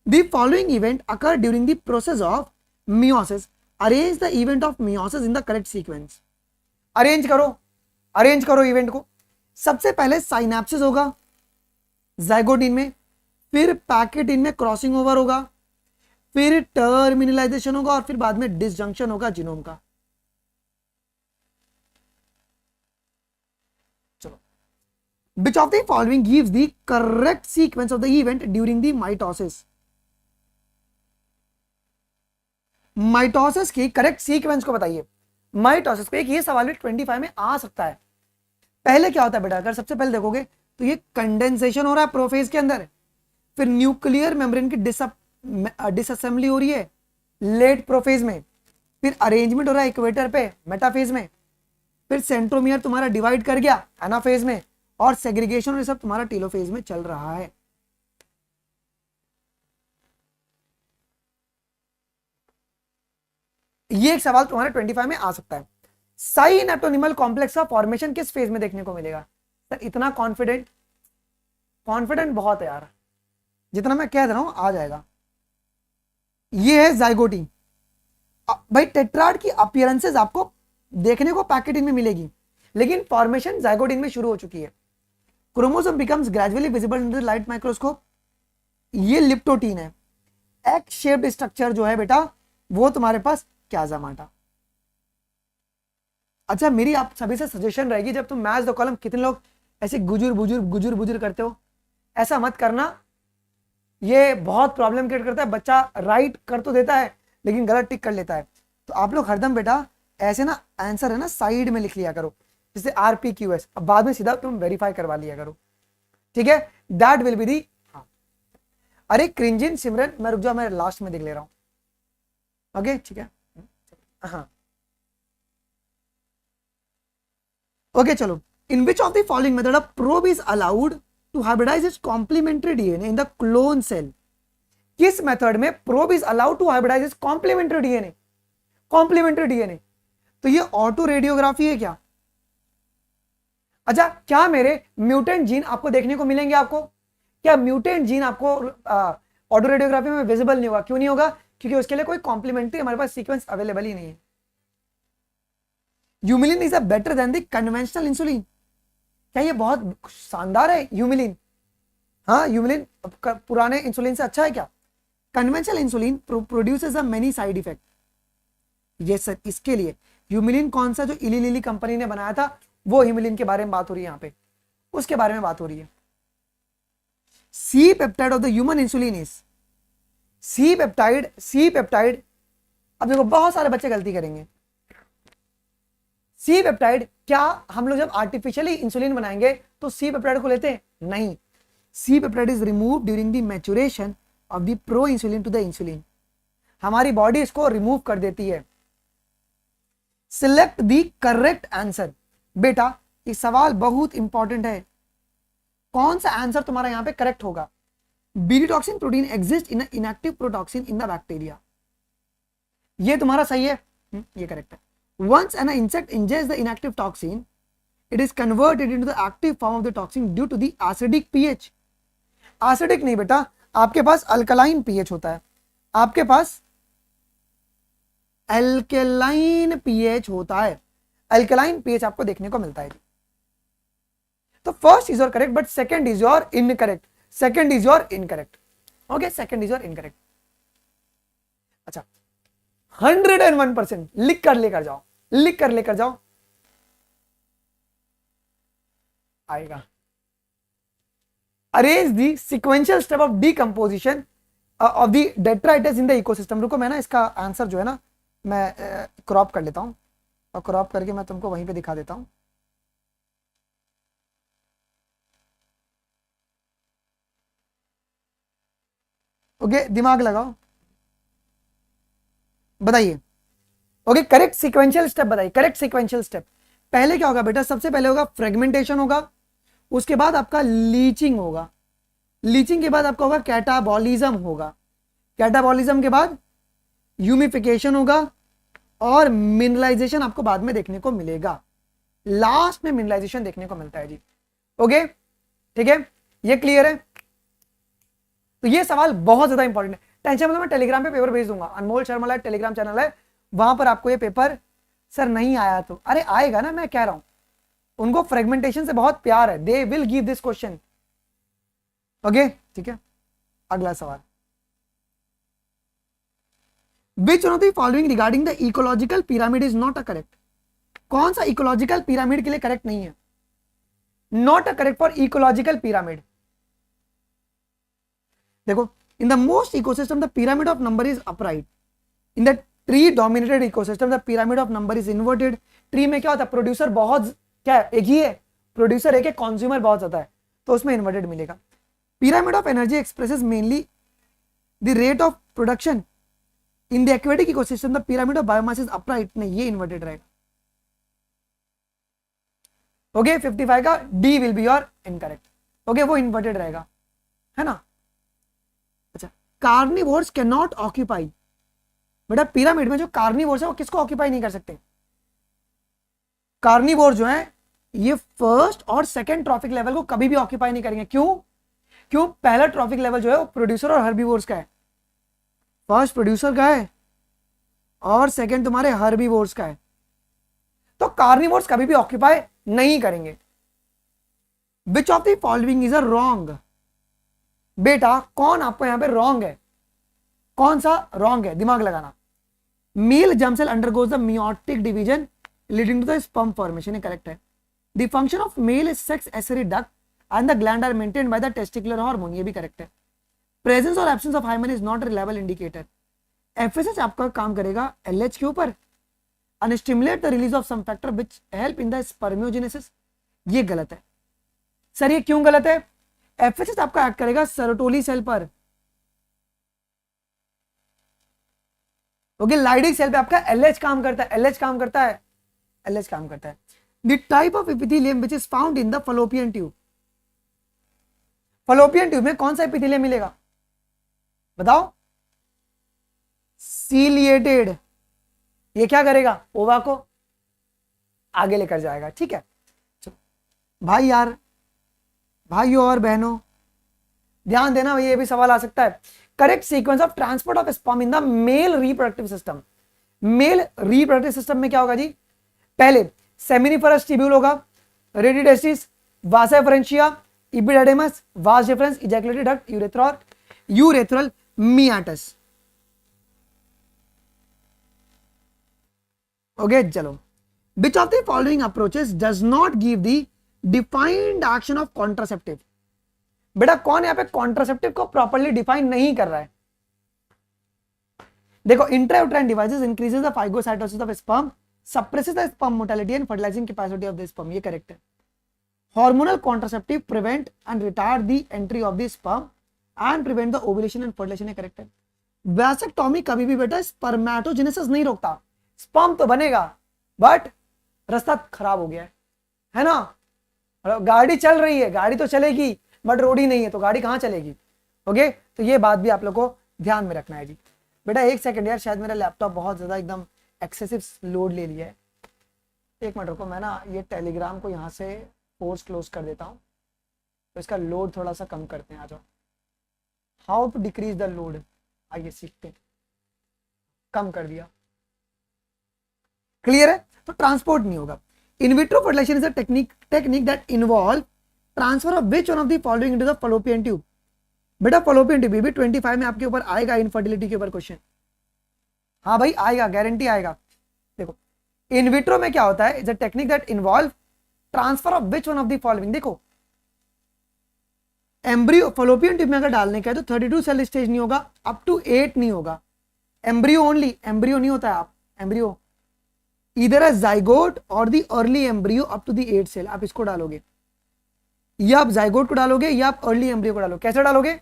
The following event occur during the process of meiosis. Arrange the event of meiosis in the correct sequence. Arrange करो इवेंट को। सबसे पहले साइनेप्सिस होगा जाइगोटिन में, फिर पैकेटिन में क्रॉसिंग ओवर होगा, फिर टर्मिनलाइजेशन होगा और फिर बाद में डिसजंक्शन होगा जीनोम का। चलो, which of the following gives the correct sequence of the event during the mitosis? Mitosis की करेक्ट सीक्वेंस को बताइए। माइटोसिस को एक ये सवाल भी 25 में आ सकता है। पहले क्या होता है बेटा, अगर सबसे पहले देखोगे तो ये कंडेंसेशन हो रहा है प्रोफेज के अंदर, फिर न्यूक्लियर मेम्ब्रेन की डिसअसेंबली हो रही है लेट प्रोफेज में, फिर अरेंजमेंट हो रहा है इक्वेटर पे मेटाफेज में, फिर सेंट्रोमियर तुम्हारा डिवाइड कर गया एनाफेज में, और सेग्रीगेशन और ये सब तुम्हारा टेलोफेज में चल रहा है। ये एक सवाल तुम्हारे 25 में आ सकता है। साइनेप्टोनिमल कॉम्प्लेक्स का फॉर्मेशन किस फेज में देखने को मिलेगा? सर इतना कॉन्फिडेंट बहुत है यार, जितना मैं कह रहा हूं आ जाएगा। ये है जाइगोटी। भाई टेट्राड की अपीयरेंसेस आपको देखने को पैकेटिन में मिलेगी, लेकिन फॉर्मेशन जाइगोटिन में शुरू हो चुकी है। Chromosome becomes gradually visible in the light microscope. ये लिप्टोटीन है। एक्स शेप्ड स्ट्रक्चर जो है बेटा वो तुम्हारे पास क्याजामाटा। अच्छा, मेरी आप सभी से सजेशन रहेगी, जब तुम मैच द कॉलम, कितने लोग ऐसे गुजुर बुजुर करते हो, ऐसा मत करना, ये बहुत प्रॉब्लम क्रिएट करता है। बच्चा राइट कर तो देता है लेकिन गलत टिक कर लेता है। तो आप लोग हरदम बेटा ऐसे ना आंसर है ना साइड में लिख लिया करो, जैसे RPQS, अब बाद में सीधा तुम वेरीफाई करवा लिया करो, ठीक है। दैट विल बी दी। हाँ, अरे क्रिंजिन सिमरन, मैं रुक जाओ, मैं लास्ट में देख ले रहा हूं। ओके ठीक है, हाँ ओके चलो। In which of the following method of probe is allowed to hybridise its complementary DNA in the clone cell? किस मेथड में probe is allowed to hybridise its complementary DNA? Complementary DNA तो ये auto radiography है क्या? अच्छा, क्या मेरे mutant gene आपको देखने को मिलेंगे? आपको क्या म्यूटेंट जीन आपको ऑटो रेडियोग्राफी में विजिबल नहीं होगा? क्यों नहीं होगा? क्योंकि उसके लिए कोई कॉम्प्लीमेंट्री हमारे पास सीक्वेंस अवेलेबल ही नहीं है। Humulin is a better than the conventional insulin. क्या ये बहुत शानदार है यूमिलिन? हाँ, यूमिलिन पुराने इंसुलिन से अच्छा है क्या? Conventional insulin produces a many side effect. ये सर इसके लिए यूमिलिन कौन सा जो इली लिली कंपनी ने बनाया था वो हिमलिन के बारे में बात हो रही है यहाँ पे, उसके बारे में बात हो रही है। C peptide of the human insulin is C peptide. अब देखो बहुत सारे बच्चे गलती करेंगे। सी पेप्टाइड, क्या हम लोग जब आर्टिफिशियली इंसुलिन बनाएंगे तो सी पेप्टाइड को लेते हैं? नहीं। C peptide is remove during the maturation of the pro insulin to the insulin. हमारी बॉडी इसको रिमूव कर देती है। Select the correct answer. बेटा ये सवाल बहुत इंपॉर्टेंट है, कौन सा आंसर तुम्हारा यहां पे करेक्ट होगा? Bt toxin protein exist in inactive protoxin in the bacteria, ये तुम्हारा सही है, ये करेक्ट है। Once an insect ingests the inactive toxin, it is converted into the active form of the toxin due to the acidic pH. Acidic नहीं बेटा, आपके पास alkaline pH होता है, आपके पास अल्कलाइन pH होता है, अल्कलाइन pH आपको देखने को मिलता है। तो first is your correct but second is your incorrect, second is your incorrect. Okay, second is your incorrect. अच्छा, 101% लिख कर लेकर जाओ, लिख कर लेकर जाओ, आएगा। Arrange the sequential step of decomposition of the detritus in the ecosystem. रुको मैं ना इसका आंसर जो है ना मैं क्रॉप कर लेता हूं, और क्रॉप करके मैं तुमको वहीं पे दिखा देता हूं। ओके, दिमाग लगाओ, बताइए। ओके, करेक्ट सीक्वेंशियल स्टेप बताइए, करेक्ट सीक्वेंशियल स्टेप। पहले क्या होगा बेटा? सबसे पहले होगा फ्रेगमेंटेशन होगा, उसके बाद आपका लीचिंग होगा, लीचिंग के बाद आपका होगा कैटाबॉलिज्म होगा, कैटाबॉलिज्म के बाद ह्यूमिफिकेशन होगा, और मिनरलाइजेशन आपको बाद में देखने को मिलेगा। लास्ट में मिनरलाइजेशन देखने को मिलता है जी। ओके, ठीक है, ये क्लियर है? तो ये सवाल बहुत ज्यादा इंपॉर्टेंट है। टेंशन मतलब मैं टेलीग्राम पे पेपर भेज दूंगा, अनमोल शर्मा लाइव टेलीग्राम चैनल है, वहां पर आपको ये पेपर, सर नहीं आया तो अरे आएगा ना, मैं कह रहा हूं। उनको फ्रेगमेंटेशन से बहुत प्यार है, they will give this question. Okay, ठीक है, अगला सवाल। विच one of the following regarding the ecological pyramid is not a correct? कौन सा इकोलॉजिकल पिरामिड के लिए करेक्ट नहीं है? Not a correct for ecological pyramid. देखो, in the most ecosystem the pyramid of number is upright, in the tree dominated ecosystem the pyramid of number is inverted। Tree में क्या होता है? Producer बहुत क्या है? एक ही है, प्रोड्यूसर एक है, कंज्यूमर बहुत ज्यादा है, तो उसमें इन्वर्टेड मिलेगा। pyramid of energy expresses mainly the rate of production in the aquatic ecosystem the pyramid of biomass is upright। नहीं, ये इन्वर्टेड रहेगा। ओके, 55 का D will be your incorrect. Okay, वो इन्वर्टेड रहेगा, है ना? अच्छा, कार्निवोर्स कैन नॉट ऑक्यूपाई। बेटा पिरामिड में जो कार्निवोर्स है वो किसको ऑक्यूपाई नहीं कर सकते? कार्निवोर जो है ये फर्स्ट और सेकंड ट्रॉफिक लेवल को कभी भी ऑक्यूपाई नहीं करेंगे। क्यों? क्यों? पहला ट्रॉफिक लेवल जो है वो प्रोड्यूसर और हर्बीवोर्स का है। फर्स्ट प्रोड्यूसर का है और सेकंड तुम्हारे हर्बीवोर्स का है, तो कार्निवोर्स कभी भी ऑक्यूपाई नहीं करेंगे। विच of the following is a wrong? बेटा कौन आपको यहां पे रॉन्ग है? कौन सा रॉन्ग है? दिमाग लगाना। Male germ cell undergoes the meiotic division leading to the sperm formation, correct है। The function of male is sex accessory duct and the gland are maintained by the testicular hormone, ये भी correct है। Presence और absence of hymen is not a reliable indicator. FSH आपका काम करेगा LH के ऊपर and stimulate the release of some factor which help in the spermiogenesis, ये गलत है। सर ये क्यों गलत है? एफएसएच आपका एक्ट करेगा सेरोटोली सेल पर, ओके, लाइडिक सेल पे आपका एलएच काम करता है, एलएच काम करता है, एलएच काम करता है। The type of epithelium which is found in the fallopian tube, Fallopian tube में कौन सा एपिथेलियम मिलेगा? बताओ। सीलिएटेड, ये क्या करेगा? ओवा को आगे लेकर जाएगा, ठीक है। भाई यार, भाइयों और बहनों ध्यान देना, भाई ये भी सवाल आ सकता है। Correct sequence of transport of sperm in the male reproductive system. Male reproductive system में क्या होगा जी? पहले सेमिनिफरस ट्यूब्यूल होगा, रेडिडेसिस, वासा efferentia, epididymis, vas deferens, ejaculatory duct, urethra, urethral meatus. Okay, चलो which of the following approaches does not give the defined action of contraceptive? बेटा कौन यहाँ पे कॉन्ट्रासेप्टिव को प्रॉपर्ली डिफाइन नहीं कर रहा है? देखो, intrauterine devices increases the phagocytosis of sperm, suppresses the sperm motility and fertilizing capacity of the sperm, ये करेक्ट है। Hormonal contraceptive prevent and retard the entry of the sperm and prevent the ovulation and fertilization, ये correct है। Vasectomy कभी भी बेटा spermatogenesis नहीं रोकता, sperm तो बनेगा बट रास्ता खराब हो गया है ना? गाड़ी चल रही है, गाड़ी तो चलेगी बट रोड ही नहीं है, तो गाड़ी कहाँ चलेगी? ओके, तो ये बात भी आप लोग को ध्यान में रखना है जी। बेटा एक सेकंड यार, शायद मेरा लैपटॉप बहुत ज्यादा एकदम एक्सेसिव लोड ले लिया है। एक मिनट रुको, मैं ना ये टेलीग्राम को यहाँ से फोर्स क्लोज कर देता हूँ, तो इसका लोड थोड़ा सा कम करते हैं। आ जाओ, how to decrease the load, आइए सीखते हैं। कम कर दिया, क्लियर है? तो ट्रांसपोर्ट नहीं होगा। In vitro fertilization is a technique that involve transfer of which one of the following into the fallopian tube. बेटा फलोपियन ट्यूब भी 25 में आपके ऊपर आएगा, इनफर्टिलिटी के ऊपर क्वेश्चन। हाँ भाई आएगा, गारंटी आएगा। देखो इन विट्रो में क्या होता है, is a technique that involve transfer of which one of the following. देखो एम्ब्रियो फलोपियन ट्यूब में अगर डालने का है तो 32 सेल स्टेज नहीं होगा, अप टू 8 नहीं होगा, एम्ब्रियो ओनली, एम्ब्रियो नहीं होता है। आप एम्ब्रियो इधर है जाइगोट और the early embryo up to the 8 cell, आप इसको डालोगे, या आप जाइगोट को डालोगे या आप अर्ली एम्ब्रियो को डालोगे। कैसे डालोगे?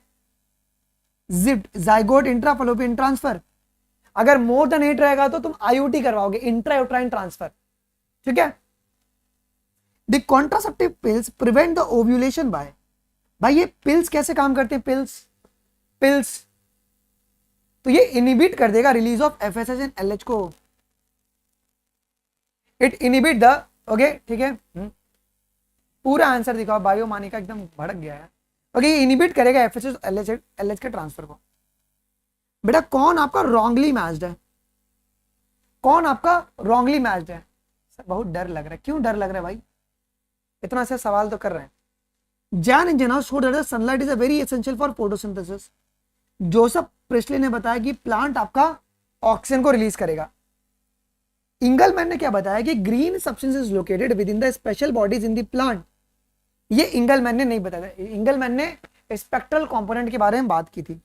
Zipped zygote intra Fallopian transfer. अगर मोर देन 8 रहेगा तो तुम आईयूटी करवाओगे, इंट्रा यूट्राइन ट्रांसफर, ठीक है। The contraceptive pills prevent the ovulation by, भाई ये पिल्स कैसे काम करते हैं? पिल्स तो ये इनिबिट कर देगा release of FSH and LH को, इट इनिबिट द, ओके ठीक है। पूरा आंसर दिखाओ, बायो मानिका एकदम भड़क गया है। ओके, इनिबिट करेगा एफएसएच एलएच के ट्रांसफर को। बेटा कौन आपका रॉन्गली मैच्ड है? कौन आपका रॉन्गली मैच्ड है? सर बहुत डर लग रहा है। क्यों डर लग रहा है भाई? इतना से सवाल तो कर रहे हैं। Jan and Ingenhousz showed that sunlight is a very essential for photosynthesis. Joseph Priestley ने बताया कि प्लांट आपका ऑक्सीजन को रिलीज करेगा। इंगलमैन ने क्या बताया कि green substance is located with in the special bodies in the plant. ये इंगलमैन ने नहीं बताया, इंगलमैन ने स्पेक्ट्रल कंपोनेंट के बारे में बात की थी।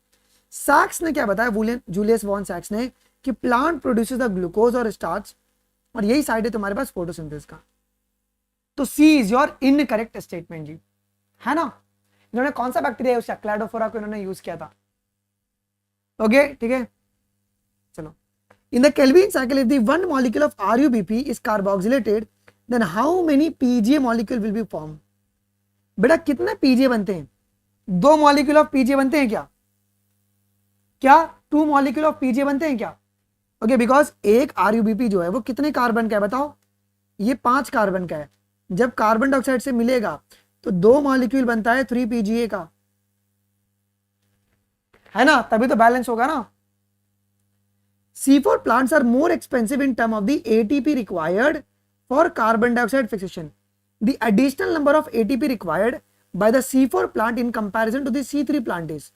सैक्स ने क्या बताया, जूलियस वॉन सैक्स ने, कि प्लांट प्रोड्यूसेस द ग्लूकोज और स्टार्च, और यही साइड है तुम्हारे पास फोटोसिंथेसिस का। तो सी इज योर इनकरेक्ट स्टेटमेंट जी, है ना। इन्होंने कौन सा बैक्टीरिया यूज किया? क्लैडोफोरा को इन्होंने यूज किया था। ओके ठीक है, चलो। In the Kelvin cycle, if the one molecule of RuBP is carboxylated, then how many PGA molecule will be formed? बेटा कितने PGA बनते हैं? 2 मॉलिक्यूल ऑफ PGA बनते हैं क्या? क्या 2 मॉलिक्यूल ऑफ PGA बनते हैं क्या? ओके, बिकॉज एक RuBP जो है वो कितने कार्बन का है बताओ? ये 5 कार्बन का है। जब कार्बन डाइऑक्साइड से मिलेगा तो 2 मॉलिक्यूल बनता है 3 PGA का, है ना, तभी तो बैलेंस होगा ना। C4 plants are more expensive in terms of the ATP required for carbon dioxide fixation. The additional number of ATP required by the C4 plant in comparison to the C3 plant is.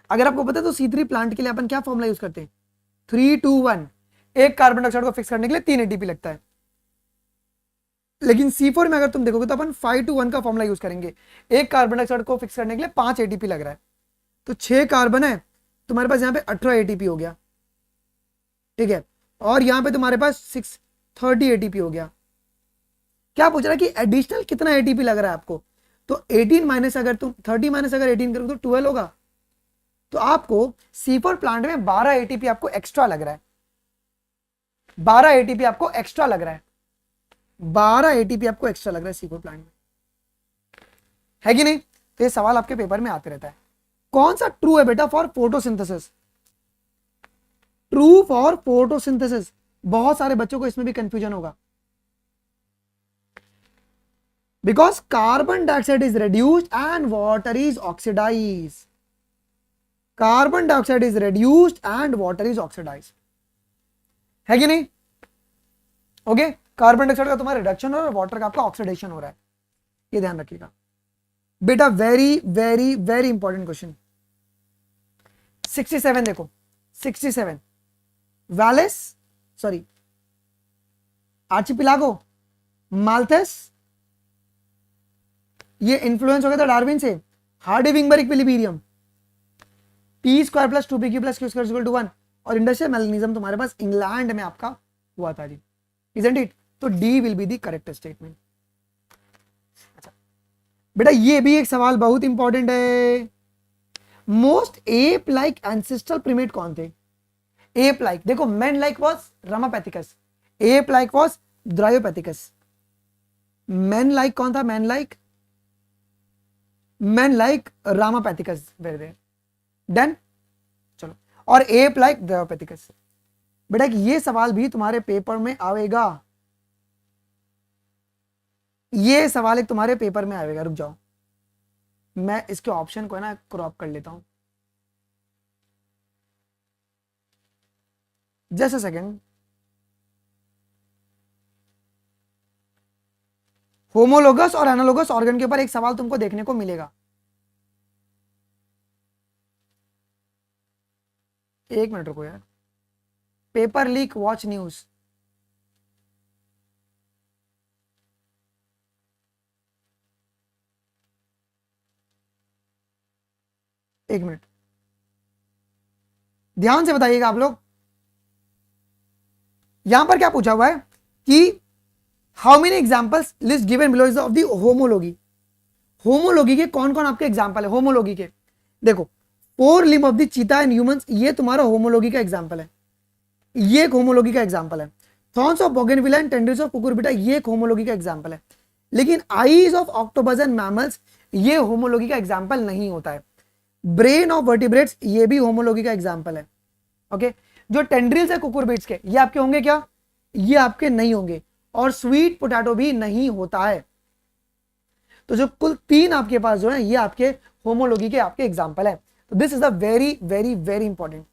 अगर आपको पता है तो C3 plant के लिए अपन क्या formula use करते हैं? 3-2-1। एक कार्बन डाइऑक्साइड को फिक्स करने के लिए 3 ATP लगता है, लेकिन C4 में अगर तुम देखोगे तो अपन 5-1 का फॉर्मूला यूज करेंगे। एक कार्बन डाइऑक्साइड को फिक्स करने के लिए 5 ATP लग रहा है, तो 6 कार्बन है, तुम्हारे पास यहाँ पे 18 ATP हो गया, ठीक है। और यहां पे तुम्हारे पास 30 ATP हो गया। क्या पूछ रहा है कि एडिशनल कितना ATP लग रहा है आपको? तो 18 माइनस, अगर तुम 30 माइनस अगर 18 करोगे तो 12 होगा। तो आपको C4 प्लांट में 12 ATP आपको एक्स्ट्रा लग रहा है, 12 ATP आपको एक्स्ट्रा लग रहा है, 12 ATP आपको एक्स्ट्रा लग रहा है C4 प्लांट में, है कि नहीं? तो ये सवाल आपके पेपर में आते रहता है। कौन सा ट्रू है बेटा for photosynthesis? True for photosynthesis. बहुत सारे बच्चों को इसमें भी कंफ्यूजन होगा, because carbon dioxide is reduced and water is oxidise. Carbon dioxide is reduced and water is oxidise, है कि नहीं? ओके, कार्बन डाइऑक्साइड का तुम्हारा रिडक्शन हो रहा है, वाटर का आपका ऑक्सीडेशन हो रहा है, ये ध्यान रखिएगा बेटा। Very very very important question. 67 देखो, 67 वैलेस, सॉरी आर्चिपिलागो, माल्थस, ये इन्फ्लुएंस हो गया था डार्विन से। Hardy Weinberg equilibrium, p square plus 2pq plus q square equal to 1, और इंडस्ट्रियल मेलेनिज्म तुम्हारे पास इंग्लैंड में आपका हुआ था जी, इजंट इट? तो D will be the correct statement. अच्छा बेटा ये भी एक सवाल बहुत इंपॉर्टेंट है, most ape like ancestral primate कौन थे? एप लाइक, देखो man like was Ramapithecus, ape like was Dryopithecus. Man like कौन था? Man like Ramapithecus, very very done. चलो, और एप लाइक ड्रायोपैथिकस। बेटा ये सवाल भी तुम्हारे पेपर में आएगा, ये सवाल एक तुम्हारे पेपर में आएगा। रुक जाओ, मैं इसके ऑप्शन को है ना क्रॉप कर लेता हूं, जस्ट अ सेकेंड। होमोलोगस और एनालोगस ऑर्गन के ऊपर एक सवाल तुमको देखने को मिलेगा। एक मिनट रुको यार, पेपर लीक वॉच न्यूज। एक मिनट, ध्यान से बताइएगा आप लोग। यहां पर क्या पूछा हुआ है कि how many examples list given below is of the homology. Homology के कौन कौन आपके एग्जांपल है? होमोलॉगी के देखो, 4 लिम्ब ऑफ द चीता एंड ह्यूमंस, ये तुम्हारा होमोलॉगी का एग्जांपल है, ये एक होमोलॉगी का एग्जांपल है। Thorns of bougainvillea and tendrils of Cucurbita, ये एक होमोलॉगी का एग्जांपल है। लेकिन eyes of octopus and mammals, ये होमोलॉगी का एग्जांपल नहीं होता है। ब्रेन ऑफ वर्टिब्रेट्स, ये भी होमोलॉगी का एग्जांपल है। ओके, जो टेंड्रिल्स है कुकुरबिट्स के, ये आपके होंगे क्या? ये आपके नहीं होंगे। और स्वीट पोटैटो भी नहीं होता है। तो जो कुल 3 आपके पास जो है, ये आपके होमोलॉगी के आपके एग्जांपल है। तो this is the very very very important.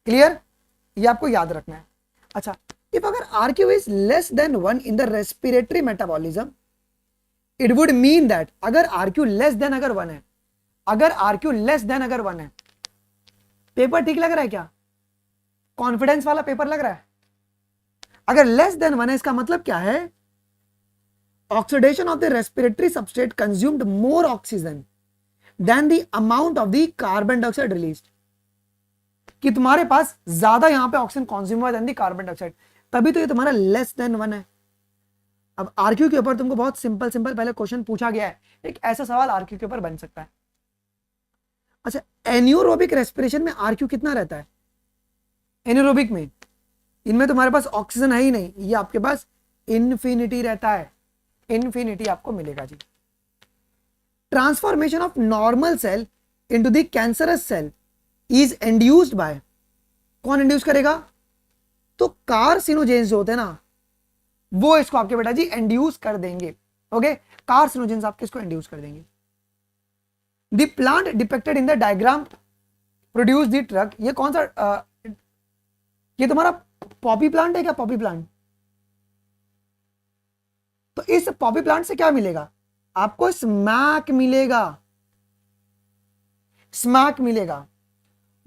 Clear? ये आपको याद रखना है। अच्छा, इफ अगर RQ is less than 1 in the respiratory metabolism, it would mean that, अगर आरक्यू लेस देन अगर 1 है, अगर आरक्यू लेस देन अगर 1 है, पेपर ठीक लग रहा है क्या? कॉन्फिडेंस वाला पेपर लग रहा है? अगर लेस देन 1 है, इसका मतलब क्या है? Oxidation of the respiratory substrate consumed more oxygen than the amount of the carbon dioxide released, कि तुम्हारे पास ज्यादा यहां पे ऑक्सीजन कंज्यूम हुआ देन द कार्बन डाइऑक्साइड, तभी तो ये तुम्हारा लेस देन 1 है। अब आरक्यू के ऊपर तुमको बहुत सिंपल सिंपल पहले क्वेश्चन पूछा गया है, एक ऐसा सवाल आरक्यू के ऊपर बन सकता है। अच्छा, एन्यूरोबिक रेस्पिरेशन में आरक्यू कितना रहता है? एन्यूरोबिक में, इनमें तुम्हारे पास ऑक्सीजन है ही नहीं, ये आपके पास इन्फिनिटी रहता है, इन्फिनिटी आपको मिलेगा जी। Transformation of normal cell into the cancerous cell is induced by, कौन इंड्यूस करेगा? तो कार्सिनोजेंस जो होते हैं ना, वो इसको आपके बेटा जी इंड्यूस कर देंगे। ओके, कार्सिनोजेंस आपके इसको इंड्यूस कर देंगे। The plant depicted in the diagram produce the truck, ये कौन सा ये तुम्हारा पॉपी प्लांट है क्या? पॉपी प्लांट, तो इस पॉपी प्लांट से क्या मिलेगा? आपको स्मैक मिलेगा, स्मैक मिलेगा।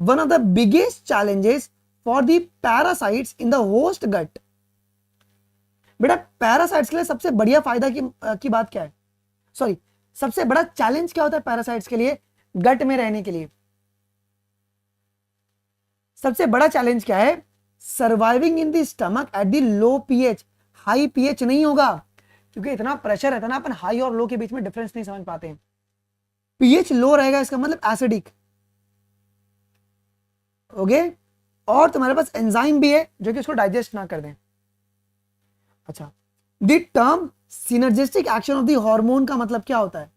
One of the biggest challenges for the parasites in the host gut, बेटा पैरासाइट्स के लिए सबसे बढ़िया फायदा की बात क्या है? सॉरी, सबसे बड़ा चैलेंज क्या होता है पैरासाइट्स के लिए गट में रहने के लिए? सबसे बड़ा चैलेंज क्या है? Surviving in the stomach at the low pH. High pH नहीं होगा, क्योंकि इतना प्रेशर रहता है ना, अपन हाई और लो के बीच में डिफरेंस नहीं समझ पाते हैं। पीएच लो रहेगा, इसका मतलब एसिडिक। ओके, और तुम्हारे पास एंजाइम भी है जो कि उसको डाइजेस्ट ना कर दें। अच्छा, the term synergistic action of the hormone का मतलब क्या होता है?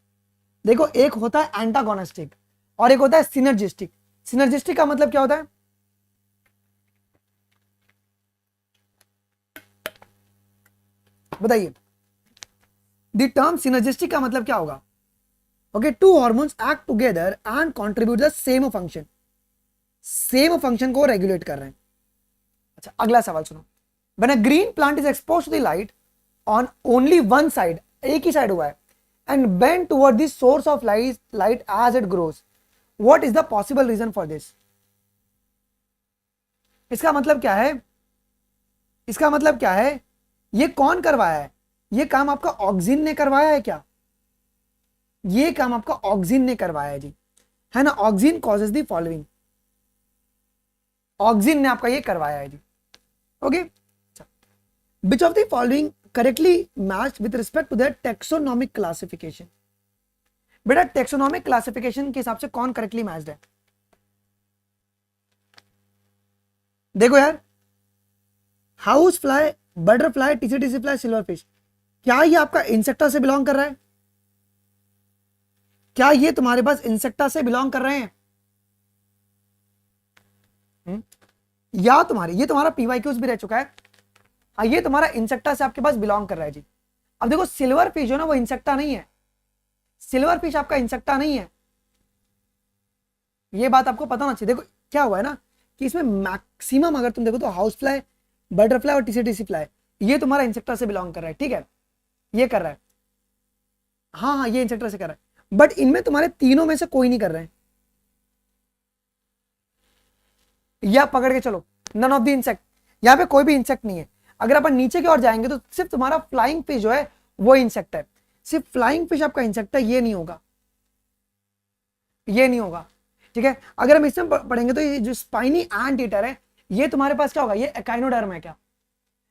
देखो, एक होता है एंटागोनिस्टिक और एक होता है सिनर्जिस्टिक। सिनर्जिस्टिक का मतलब क्या होता है? बताइए, द टर्म सिनर्जिस्टिक का मतलब क्या होगा? Okay, 2 hormones act together and contribute the same function, same function को रेगुलेट कर रहे हैं। अच्छा, अगला सवाल सुनो। When a green plant is exposed to the light on only one side, एक ही साइड हुआ है, and bend toward the source of light as it grows, what is the possible reason for this? इसका मतलब क्या है? इसका मतलब क्या है, ये कौन करवाया है, ये काम आपका ऑक्सिन ने करवाया है क्या, ये काम आपका ऑक्सिन ने करवाया है जी, है ना। Auxin causes the following, auxin ने आपका ये करवाया है जी। Okay, which of the following correctly match with respect to the taxonomic classification. बेटा टेक्सोनॉमिक क्लासिफिकेशन के हिसाब से कौन करेक्टली मैच्ड है, देखो यार, house fly, butterfly, tsetse fly, silver fish, क्या ये आपका इंसेक्टा से बिलोंग कर रहा है, क्या ये तुम्हारे पास इंसेक्टा से बिलोंग कर रहे हैं, या तुम्हारे, ये तुम्हारा पीवाईक्यूज भी रह चुका है, हाँ ये तुम्हारा इंसेक्टा से आपके पास बिलोंग कर रहा है जी। अब देखो सिल्वर फिश जो ना वो इंसेक्टा नहीं है, सिल्वर फिश आपका इंसेक्टा नहीं है, ये बात आपको पता होना चाहिए। देखो क्या हुआ है ना कि इसमें मैक्सिमम अगर तुम देखो तो हाउस फ्लाई, बटरफ्लाई और टीसी फ्लाई ये तुम्हारा इंसेक्टा से बिलोंग कर रहा है, ठीक है, ये कर रहा है, हाँ हाँ ये इंसेक्टा से कर रहा है, बट इनमें तुम्हारे तीनों में से कोई नहीं कर रहे हैं, या पकड़ के चलो नन ऑफ द इंसेक्ट, यहां पे कोई भी इंसेक्ट नहीं है। अगर अपन नीचे की ओर जाएंगे तो सिर्फ तुम्हारा फ्लाइंग फिश जो है वो इंसेक्ट है, सिर्फ फ्लाइंग फिश आपका इंसेक्ट है, ये नहीं होगा, ये नहीं होगा, ठीक है। अगर हम इसमें पढ़ेंगे तो ये जो स्पाइनी एंट ईटर है ये तुम्हारे पास क्या होगा, ये एकाइनोडर्म है क्या,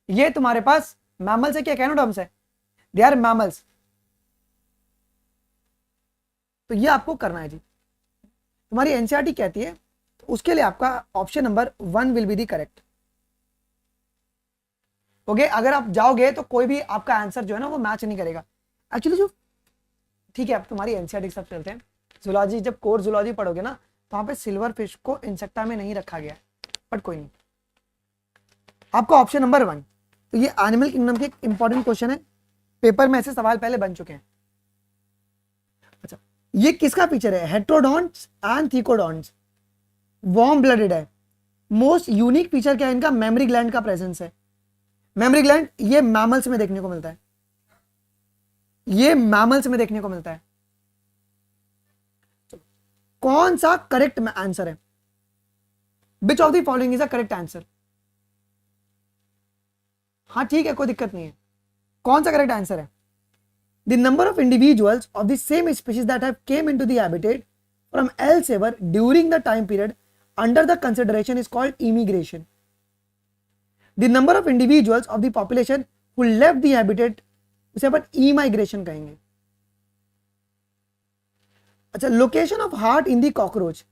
ये तुम्हारे पास मैमल्स है क्या एकाइनोडर्म्स है, दे आर मैमल्स, तो ये आपको करना है जी, तुम्हारी एनसीईआरटी कहती है, तो उसके लिए आपका option number 1 will be the correct. Okay, अगर आप जाओगे तो कोई भी आपका आंसर जो है ना वो मैच नहीं करेगा एक्चुअली जो, ठीक है अब तुम्हारी एनसीईआरटी के साथ चलते हैं। जूलॉजी, जब कोर जूलॉजी पढ़ोगे ना तो वहां पे सिल्वर फिश को इंसेक्टा में नहीं रखा गया है, बट कोई नहीं, आपका ऑप्शन नंबर 1। तो ये एनिमल किंगडम के एक इंपॉर्टेंट क्वेश्चन है, पेपर में ऐसे सवाल पहले बन चुके हैं। अच्छा, ये किसका फीचर है, हेट्रोडॉन्ट्स एंड थीकोडॉन्ट्स, वार्म ब्लडेड है। मोस्ट यूनिक फीचर क्या है इनका, मेमोरी ग्लैंड का प्रेजेंस है। मेमोरी ग्लैंड ये मैमल्स में देखने को मिलता है, ये मैमल्स में देखने को मिलता है। कौन सा करेक्ट आंसर है, which of the following is a correct answer, हाँ ठीक है कोई दिक्कत नहीं है, कौन सा करेक्ट आंसर है, the number of individuals of the same species that have came into the habitat from elsewhere during the time period under the consideration is called immigration. The number of individuals of the population who left the habitat उसे अपन emigration कहेंगे। अच्छा, location of heart in the cockroach,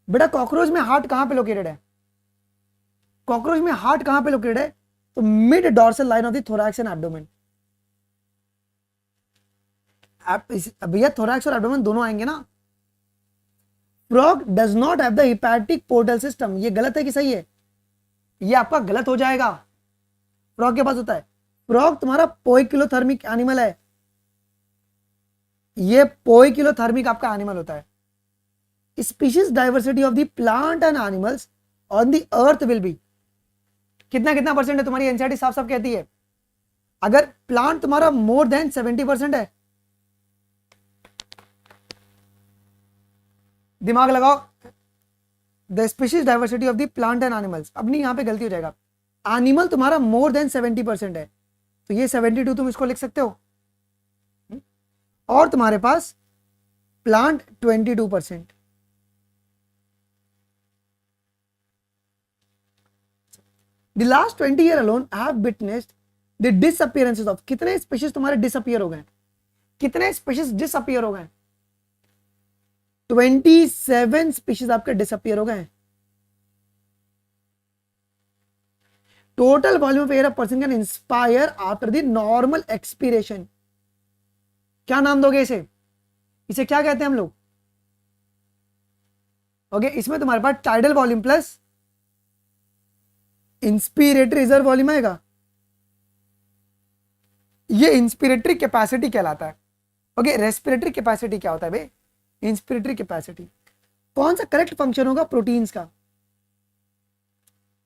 बेटा cockroach में heart कहां पे located है, cockroach में हार्ट कहां पे लोकेटेड है, तो mid dorsal line of the thorax and abdomen. भैया थोरैक्स और एब्डोमेन दोनों आएंगे ना। Frog does not have the hepatic portal system, ये गलत है कि सही है, ये आपका गलत हो जाएगा, फ्रॉग के पास होता है, फ्रॉग तुम्हारा पोइकिलोथर्मिक एनिमल है, ये पोइकिलोथर्मिक आपका एनिमल होता है। Species diversity of the plant and animals on the earth will be, कितना कितना परसेंट है, तुम्हारी एनसीईआरटी साफ साफ कहती है, अगर प्लांट तुम्हारा मोर देन 70% है, दिमाग लगाओ, the species diversity of the plant and animals, अब नहीं यहां पे गलती हो जाएगा, एनिमल तुम्हारा मोर देन 70% है, तो ये 72 तुम इसको लिख सकते हो, और तुम्हारे पास plant 22%। The last 20 year alone have witnessed the disappearances of, कितने स्पीशीज तुम्हारे डिसअपियर हो गए, कितने स्पीशीज डिसअपियर हो गए, 27 स्पीशीज आपके डिसअपियर हो गए। Total volume of air a person can inspire after the normal expiration, क्या नाम दोगे इसे, इसे क्या कहते हैं हम लोग, ओके इसमें तुम्हारे पास tidal volume plus inspiratory reserve volume आएगा, ये इंस्पिरेटरी कैपेसिटी कहलाता है। ओके, रेस्पिरेटरी कैपेसिटी क्या होता है भाई, इंस्पिरेटरी कैपेसिटी। कौन सा करेक्ट फंक्शन होगा प्रोटीन्स का,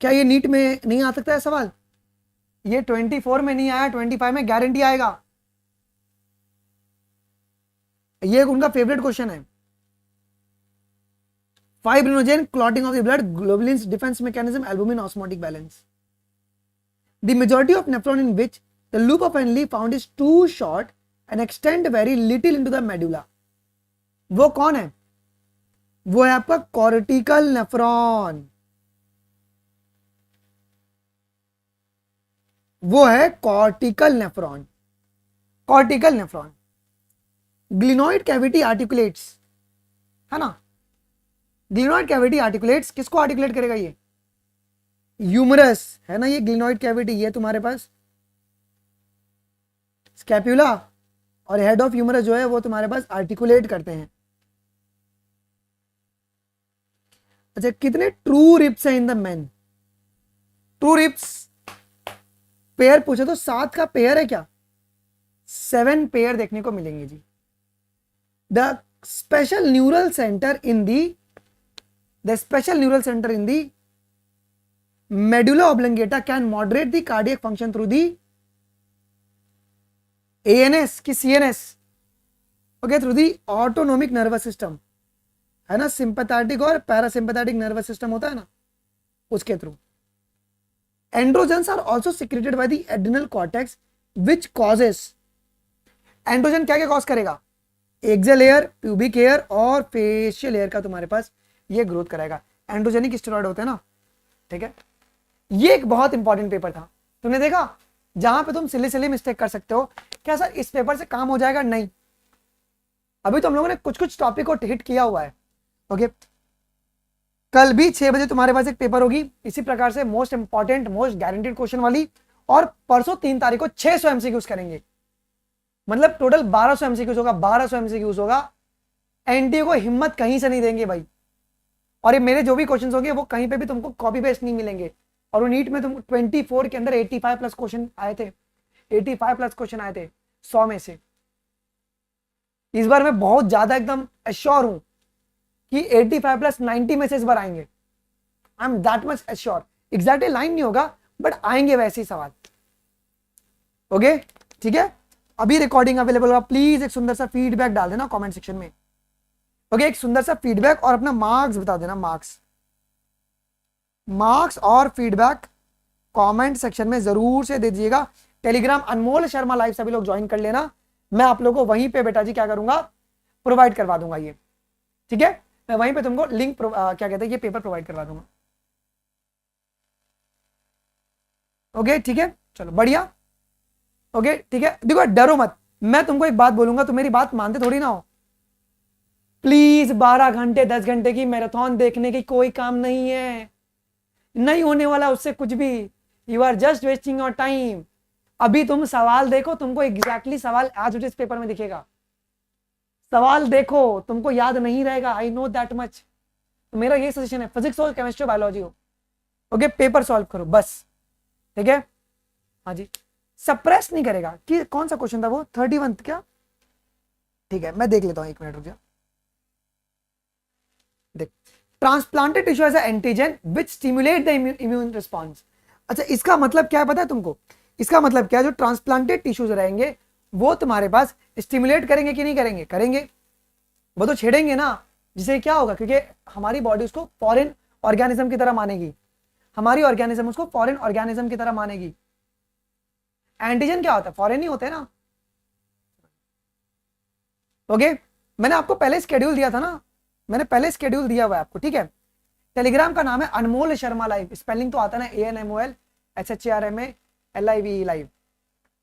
क्या ये नीट में नहीं आ सकता है सवाल, ये 24 में नहीं आया, 25 में गारंटी आएगा, ये उनका फेवरेट क्वेश्चन है। Fibrinogen, clotting of the blood, globulins, defence mechanism, albumin, osmotic balance. The majority of nephron in which the loop of Henle found is too short and extend very little into the medulla, वो कौन है? वो है आपका cortical nephron, वो है cortical nephron. Cortical nephron glenoid cavity articulates, है ना, ग्लिनोइड कैविटी आर्टिकुलेट्स, किसको आर्टिकुलेट करेगा? ये ह्यूमरस है ना, ये ग्लिनोइड कैविटी, ये तुम्हारे पास स्कैपुला और हेड ऑफ ह्यूमरस जो है वो तुम्हारे पास आर्टिकुलेट करते हैं। अच्छा, कितने ट्रू रिप्स है in the man? True ribs pair पूछे तो 7 का पेयर है क्या? 7 पेयर देखने को मिलेंगे जी। The special neural centre in the medulla oblongata can moderate the cardiac function through the ANS की CNS, okay, through the autonomic nervous system, है ना, सिंपैथेटिक और पैरासिम्पैथेटिक नर्वस सिस्टम होता है ना, उसके थ्रू। Androgens are also secreted by the adrenal cortex which causes, androgen क्या क्या कॉज करेगा? एक्सेल हेयर, प्यूबिक हेयर और फेशियल हेयर का तुम्हारे पास ये ग्रोथ कराएगा। एंड्रोजेनिक स्टेरॉइड होते हैं ना, ठीक है। ये एक बहुत इंपॉर्टेंट पेपर था, तुमने देखा, जहां पे तुम सिली मिस्टेक कर सकते हो। क्या सर इस पेपर से काम हो जाएगा? नहीं, अभी तो हम लोगों ने कुछ कुछ टॉपिक को हिट किया हुआ है, ओके। कल भी 6 बजे तुम्हारे पास एक पेपर होगी इसी प्रकार से, most important most guaranteed question वाली, और परसों 3 तारीख को 600 एमसीक्यूज करेंगे, मतलब टोटल 1200 एमसीक्यूज होगा, 1200 एमसीक्यूज होगा। एनटीए को हिम्मत कहीं से नहीं देंगे भाई, और ये मेरे जो भी क्वेश्चंस होंगे वो कहीं पे भी तुमको कॉपी पेस्ट नहीं मिलेंगे। और वो नीट में तुम 24 के अंदर 85 प्लस क्वेश्चन आए थे, 85 प्लस क्वेश्चन आए थे 100 में से। इस बार मैं बहुत ज्यादा एकदम एश्योर हूं कि 85 प्लस 90 में से इस बार आएंगे। I am that much assure. Exactly line नहीं होगा बट आएंगे वैसे ही सवाल, ओके, ठीक है। अभी रिकॉर्डिंग अवेलेबल होगा, प्लीज एक सुंदर सा फीडबैक डाल देना कमेंट सेक्शन में, ओके, एक सुंदर सा फीडबैक और अपना मार्क्स बता देना, मार्क्स और फीडबैक कमेंट सेक्शन में जरूर से दे दीजिएगा। टेलीग्राम अनमोल शर्मा लाइव सभी लोग ज्वाइन कर लेना, मैं आप लोगों को वहीं पे बेटा जी क्या करूंगा, प्रोवाइड करवा दूंगा ये, ठीक है। मैं वहीं पे तुमको लिंक क्या कहते हैं ये पेपर प्रोवाइड करवा दूंगा, ओके, ठीक है, चलो बढ़िया, ओके, ठीक है। देखो डरो मत, मैं तुमको एक बात बोलूंगा तो मेरी बात मानते थोड़ी ना हो। प्लीज 12 घंटे 10 घंटे की मैराथन देखने की कोई काम नहीं है, नहीं होने वाला उससे कुछ भी। You are just wasting your time. अभी तुम सवाल देखो, तुमको एग्जैक्टली सवाल आज इस पेपर में दिखेगा। सवाल देखो, तुमको याद नहीं रहेगा, आई नो दैट मच। तो मेरा ये सजेशन है, फिजिक्स हो, केमिस्ट्री, बायोलॉजी हो, ओके, पेपर सॉल्व करो बस, ठीक है। हाँ जी, सप्रेस नहीं करेगा कि कौन सा क्वेश्चन था वो, 31 क्या, ठीक है, मैं देख लेता हूं, 1 मिनट रुक जा। देख, transplanted tissue has antigen which stimulate the immune response. अच्छा, इसका मतलब क्या है पता है तुमको? इसका मतलब क्या है, जो ट्रांसप्लांटेड टिश्यूज रहेंगे वो तुम्हारे पास स्टिमुलेट करेंगे कि नहीं करेंगे? करेंगे, वो तो छेड़ेंगे ना, जिससे क्या होगा, क्योंकि हमारी बॉडी उसको फॉरेन ऑर्गेनिज्म की तरह मानेगी, हमारी ऑर्गेनिज्म उसको फॉरेन ऑर्गेनिज्म की तरह मानेगी। एंटीजन क्या होता है? फॉरेन ही होते हैं ना, ओके। मैंने आपको पहले स्केड्यूल दिया था ना, मैंने पहले स्केड्यूल दिया हुआ है आपको, ठीक है। टेलीग्राम का नाम है अनमोल शर्मा लाइव, स्पेलिंग तो आता है ना, ANMOL SHRMA LIVE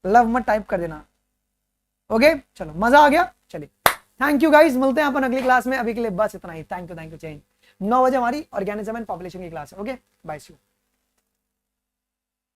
लव मत टाइप कर देना, ओके। चलो मजा आ गया, चलिए थैंक यू गाइस, मिलते हैं अपन अगली क्लास में। अभी के लिए बस इतना ही, थैंक यू चेंज। 9 बजे हमारी ऑर्गेनिज्म एंड पॉपुलेशन की क्लास है, ओके, बाय सी यू।